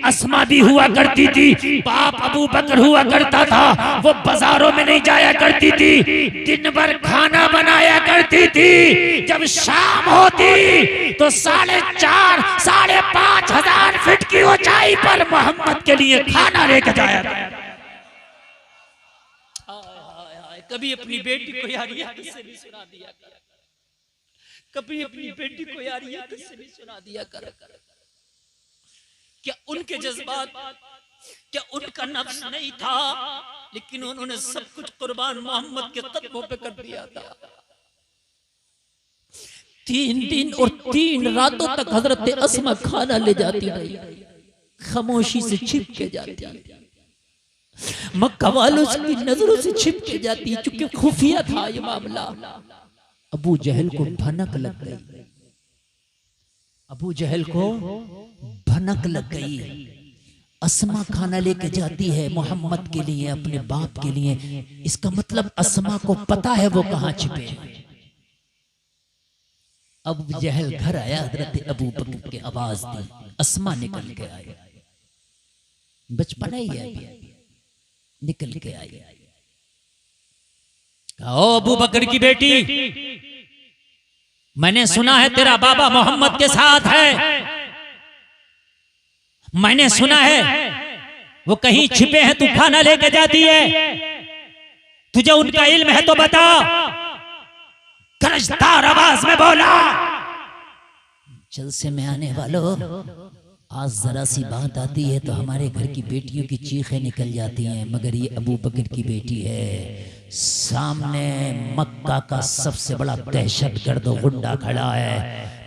अस्मा भी हुआ करती थी, बाप अबू बकर हुआ करता था, वो बाजारों में नहीं जाया करती थी, दिन भर खाना बनाया करती थी। जब शाम होती तो 4,500 5,500 हजार फीट की ऊंचाई पर मोहम्मद के लिए खाना लेकर जाया। कभी अपनी बेटी को यार ये किस्से भी सुना दिया कर, कभी अपनी बेटी को यार ये किस्से भी सुना दिया कर। क्या उनके जज्बात, क्या उनका नफ्स नहीं था, लेकिन उन्होंने सब कुछ कुर्बान मोहम्मद के कदमों पे कर दिया था। 3 दिन और 3 रातों तक हजरत अस्मा खाना ले जाती रही, खामोशी से छिप के जाती, मक्का वालों की नजरों से छिप के जाती, चूंकि खुफिया था ये मामला। अबू जहल को भनक लग गई, अबू जहल को भनक लग गई। अस्मा खाना लेके जाती है मोहम्मद के लिए, अपने बाप के लिए, इसका मतलब अस्मा को पता है वो कहां छिपे हैं। अबू जहल घर आया, हजरत अबू बकर की आवाज दी, अस्मा निकल के आई, बचपन ही है, निकल के आई। ओ अबू बकर की बेटी, मैंने सुना है तेरा बाबा मोहम्मद के साथ है, मैंने सुना है वो कहीं छिपे हैं, तू खाना लेके जाती है, तुझे उनका इल्म है तो बता। गरजदार आवाज में बोला, जलसे में आने वालों, आज जरा सी बात आती है तो हमारे घर की बेटियों की चीखें निकल जाती हैं, मगर ये अबू बकर की बेटी है, सामने मक्का का सबसे बड़ा दहशतगर्द गुंडा खड़ा है,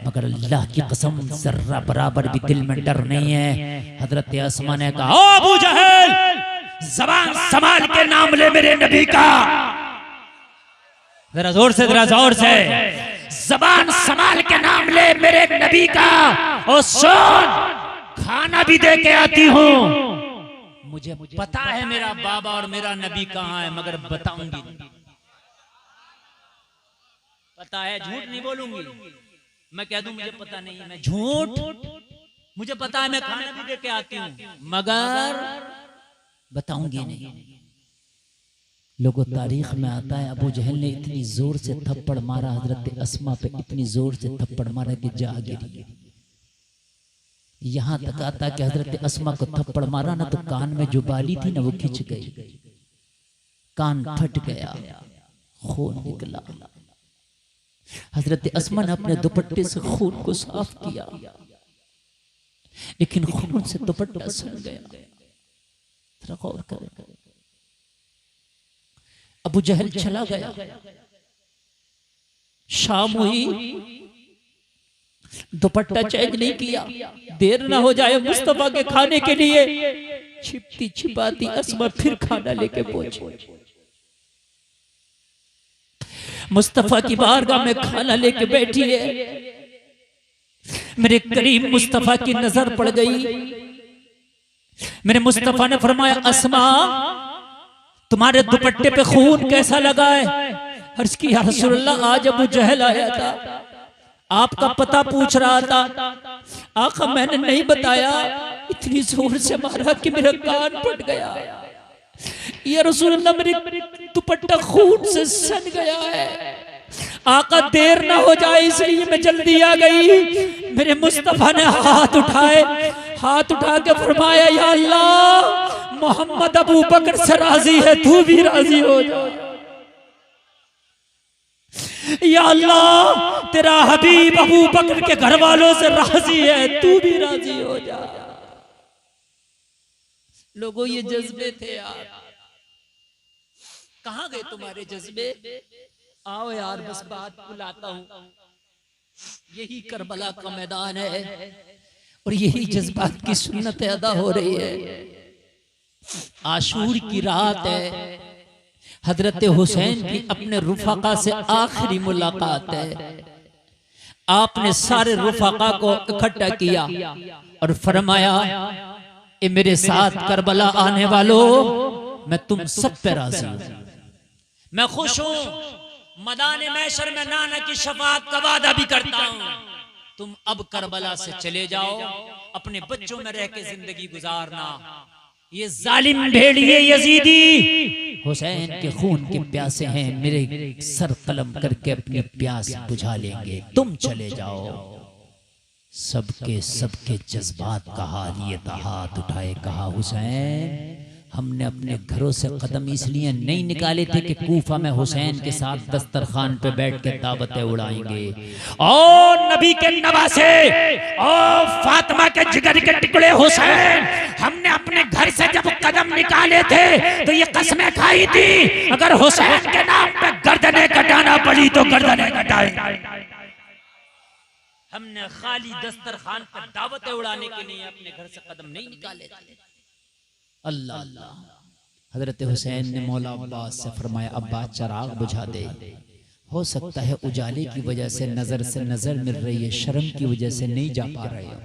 मगर अल्लाह की कसम जर्रा बराबर भी दिल में डर नहीं है। हजरत अस्मा ने कहा, ओ अबू जहल, ज़बान संभाल के नाम ले मेरे नबी का, जरा जोर से, जरा जोर से, ज़बान संभाल के नाम ले मेरे नबी का, और सुन, खाना भी दे के आती हूँ, मुझे पता है मेरा बाबा और मेरा नबी कहाँ है, मगर बताऊंगी, पता है, झूठ नहीं बोलूंगी, मैं कह दूं मुझे पता नहीं है, मैं झूठ, मुझे पता है, मैं खाना भी दे के आती हूँ, मगर बताऊंगी नहीं। लोगों तारीख में आता है अबू जहल ने इतनी जोर से थप्पड़ मारा हजरत अस्मा पे, इतनी जोर से थप्पड़ मारा कि जा गिरी। यहां तक आता कि हजरत अस्मा को थप्पड़ मारा ना तो कान में जो बाली थी ना वो खिंच गई, कान फट गया, खून निकला। हजरत अस्मा ने अपने दुपट्टे से खून को साफ किया, लेकिन खून से दुपट्टा सड़ गया। जरा गौर करें। अबू जहल चला गया, शाम हुई, दुपट्टा चेंज नहीं किया, देर ना हो जाए मुस्तफा के खाने के लिए। छिपती छिपाती अस्मा फिर खाना लेके पहुंची। मुस्तफा की बारगाह में खाना लेके बैठी है। मेरे करीब मुस्तफा की नजर पड़ गई। मेरे मुस्तफा ने फरमाया, अस्मा तुम्हारे दुपट्टे पे खून कैसा लगा है? अर्ज़ की या रसूलल्लाह, आज अबू जहल आया था, आपका पता पूछ रहा था। आका मैंने नहीं बताया, इतनी जोर से मारा कि मेरा कान फट गया। या रसूलल्लाह मेरे दुपट्टा खून से सन गया है। आका देर ना हो जाए इसलिए मैं जल्दी आ गई। मेरे मुस्तफा ने हाथ उठाए, हाथ उठा के फरमाया, या अल्लाह मोहम्मद अबू बकर से राजी है, तू भी राजी हो जा। या अल्लाह तेरा हबीब अबू बकर के घर वालों से राजी है, तू भी राजी हो जा। लोगों ये जज्बे थे यार, कहां गए तुम्हारे जज्बे? आओ यार बस बात बुलाता हूं। यही करबला का मैदान है और यही जज्बात की सुन्नत अदा हो रही है। आशूर की रात है, हजरत हुसैन की अपने रुफाका से आखिरी मुलाकात है। आपने सारे रुफाका को इकट्ठा किया और फरमाया, ए मेरे साथ करबला आने वालों, मैं तुम सब पे राजी हूं, मैं खुश हूं। मैदान महशर में नाना की शफाअत का वादा भी करता हूं। तुम अब करबला से चले जाओ, अपने बच्चों में रह के जिंदगी गुजारना। ये जालिम भेड़िए यजीदी हुसैन के खून के प्यासे हैं, मेरे सर कलम करके अपनी प्यास बुझा लेंगे, तुम चले जाओ। सबके जज्बात का हाल ये था। हाथ उठाए कहा, हुसैन हमने अपने घरों से कदम इसलिए नहीं निकाले थे कि कूफा में हुसैन के साथ दस्तरखान पे बैठ के दावतें उड़ाएंगे। और नबी के नवासे और फातिमा के जिगर के टुकड़े हुसैन, हमने अपने घर से जब कदम निकाले थे तो ये कसमें खाई थी, अगर हुसैन के नाम पे गर्दनें कटाना पड़ी तो गर्दनें कटाएंगे। हमने खाली दस्तरखान पर दावतें उड़ाने के लिए अपने घर से कदम नहीं निकाले थे। अल्लाह अल्लाह। हजरत हुसैन ने मौला अब्बास से फरमाया, अब्बास चराग बुझा दे। हो सकता है उजाले की वजह से नजर मिल रही है, शर्म की वजह से नहीं जा पा रहे हो,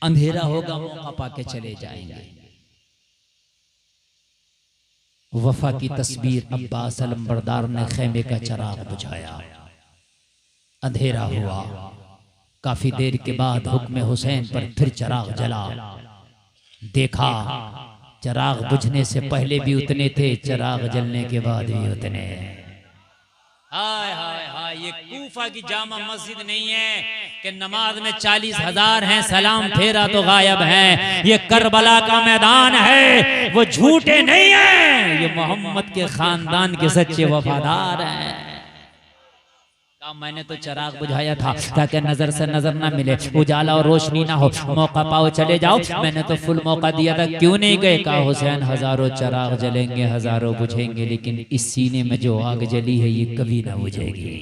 अंधेरा होगा मौका पाके चले जाएंगे। वफा की तस्वीर अब्बास अलंबरदार ने खेमे का चराग बुझाया, अंधेरा हुआ। काफी देर के बाद हुक्म हुसैन पर फिर चराग जला। देखा चराग बुझने से पहले भी उतने थे, चराग जलने के बाद भी उतने। हाय हाय हाय, ये कूफा की जामा मस्जिद नहीं है कि नमाज में 40,000 हैं, सलाम फेरा तो गायब हैं। ये करबला का मैदान है, वो झूठे नहीं हैं, ये मोहम्मद के खानदान के सच्चे वफादार हैं। मैंने तो चराग बुझाया था ताकि नजर से नजर ना मिले, उजाला और रोशनी ना हो, मौका पाओ चले जाओ। मैंने तो फुल मौका दिया था, क्यों नहीं गए? कहा हुसैन हजारों चराग जलेंगे, हजारों बुझेंगे, लेकिन इस सीने में जो आग जली है ये कभी ना बुझेगी।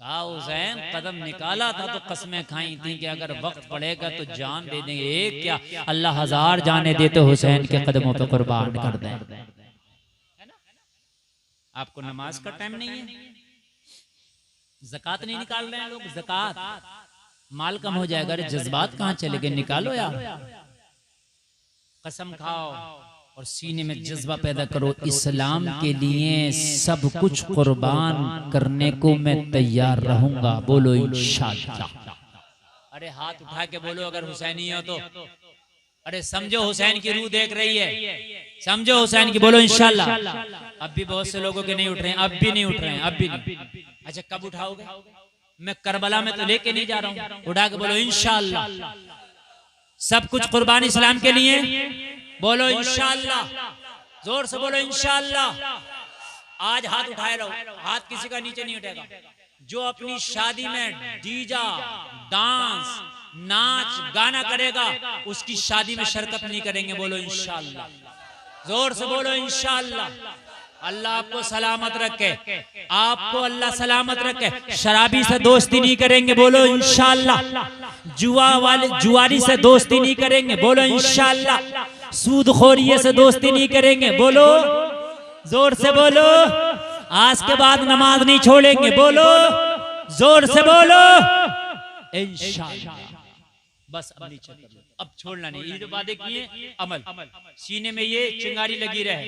कहा हुसैन कदम निकाला था तो कसमें खाई थी कि अगर वक्त पड़ेगा तो जान दे देंगे। एक क्या अल्लाह 1000 जाने देते हुसैन के कदमों पर कुर्बान कर दें। आपको नमाज का टाइम नहीं है, ज़कात नहीं निकाल रहे हैं लोग, ज़कात माल कम हो जाएगा। अरे जज्बात कहाँ चले गए, निकालो यार। कसम खाओ और सीने में जज्बा पैदा करो, इस्लाम के लिए सब कुछ कुर्बान करने को मैं तैयार रहूंगा। बोलो इंशाअल्लाह। अरे हाथ उठा के बोलो अगर हुसैनी हो तो। अरे समझो हुसैन की रूह देख रही है, समझो हुसैन की, बोलो इंशाअल्लाह। अब भी बहुत से लोगों के नहीं उठ रहे हैं, अब भी नहीं उठ रहे हैं, अब भी नहीं। अच्छा कब उठाओगे? मैं करबला में तो लेके नहीं जा रहा हूँ, उठा के बोलो इंशाअल्लाह। सब कुछ कुर्बान इस्लाम के लिए, बोलो इंशाअल्लाह, जोर से बोलो इंशाअल्लाह। आज हाथ उठाए रहो, हाथ किसी का नीचे नहीं उठेगा। जो अपनी शादी में डीजा डांस नाच गाना करेगा उसकी शादी में शिरकत नहीं करेंगे। बोलो इंशाअल्लाह, जोर से बोलो इंशाअल्लाह। अल्लाह आपको सलामत रखे, आपको अल्लाह सलामत रखे। शराबी से दोस्ती नहीं करेंगे, बोलो इंशाअल्लाह। जुआरी से दोस्ती नहीं करेंगे, बोलो इंशाअल्लाह। सूदखोरी से दोस्ती नहीं करेंगे, बोलो, जोर से बोलो। आज के बाद नमाज नहीं छोड़ेंगे, बोलो, जोर से बोलो इंशाअल्लाह। बस अब नहीं चल, अब छोड़ना नहीं। ये जो वादे किए अमल, सीने में ये चिंगारी लगी रहे।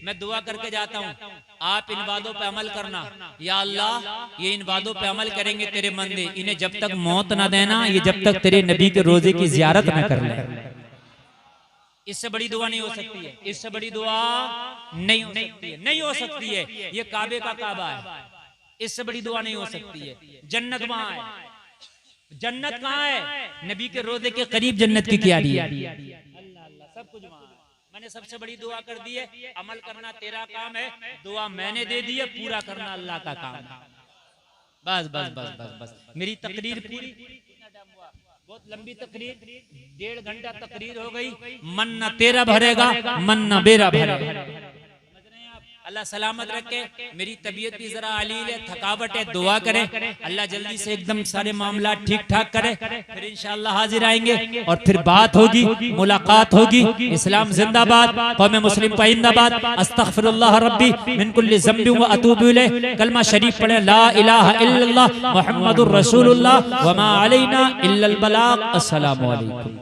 मैं दुआ करके जाता हूँ, आप इन वादों पे अमल करना। या अल्लाह ये इन वादों पे अमल करेंगे तेरे बंदे, इन्हें जब तक मौत ना देना, ये जब तक तेरे नबी के रोजे की जियारत ना कर ले। इससे बड़ी दुआ नहीं हो सकती है, इससे बड़ी दुआ नहीं हो सकती है, नहीं हो सकती है। ये काबे का काबा है, इससे बड़ी दुआ नहीं हो सकती है। जन्नत वहां है, जन्नत कहाँ है? नबी के रोजे के करीब जन्नत की क्यारी है। अल्लाह अल्लाह, सब कुछ वहां है। मैंने सबसे बड़ी दुआ कर दी है, अमल करना तेरा काम है, दुआ मैंने दे दी है, पूरा करना अल्लाह का काम है। बस बस बस बस बस। मेरी तकरीर पूरी, बहुत लंबी तकरीर, 1.5 घंटा तकरीर हो गई। मन न तेरा भरेगा, मन न मेरा भरेगा। अल्लाह सलामत रखे। मेरी तबीयत भी जरा अलील है, थकावट है, दुआ करें अल्लाह जल्दी से एकदम सारे मामला ठीक ठाक करे। फिर इंशाअल्लाह हाजिर आएंगे और फिर बात होगी, मुलाकात होगी। इस्लाम जिंदाबाद, कौम मुस्लिम पाइंदाबाद। अस्तगफिरुल्लाह रब्बी मिन कुल्ली ज़ंबि व अतूबु इलैह। कलमा शरीफ पढ़े, ला इलाहा इल्लल्लाह मुहम्मदुर रसूलुल्लाह व मा अलैना इल्लल बलाग। अस्सलामु अलैकुम।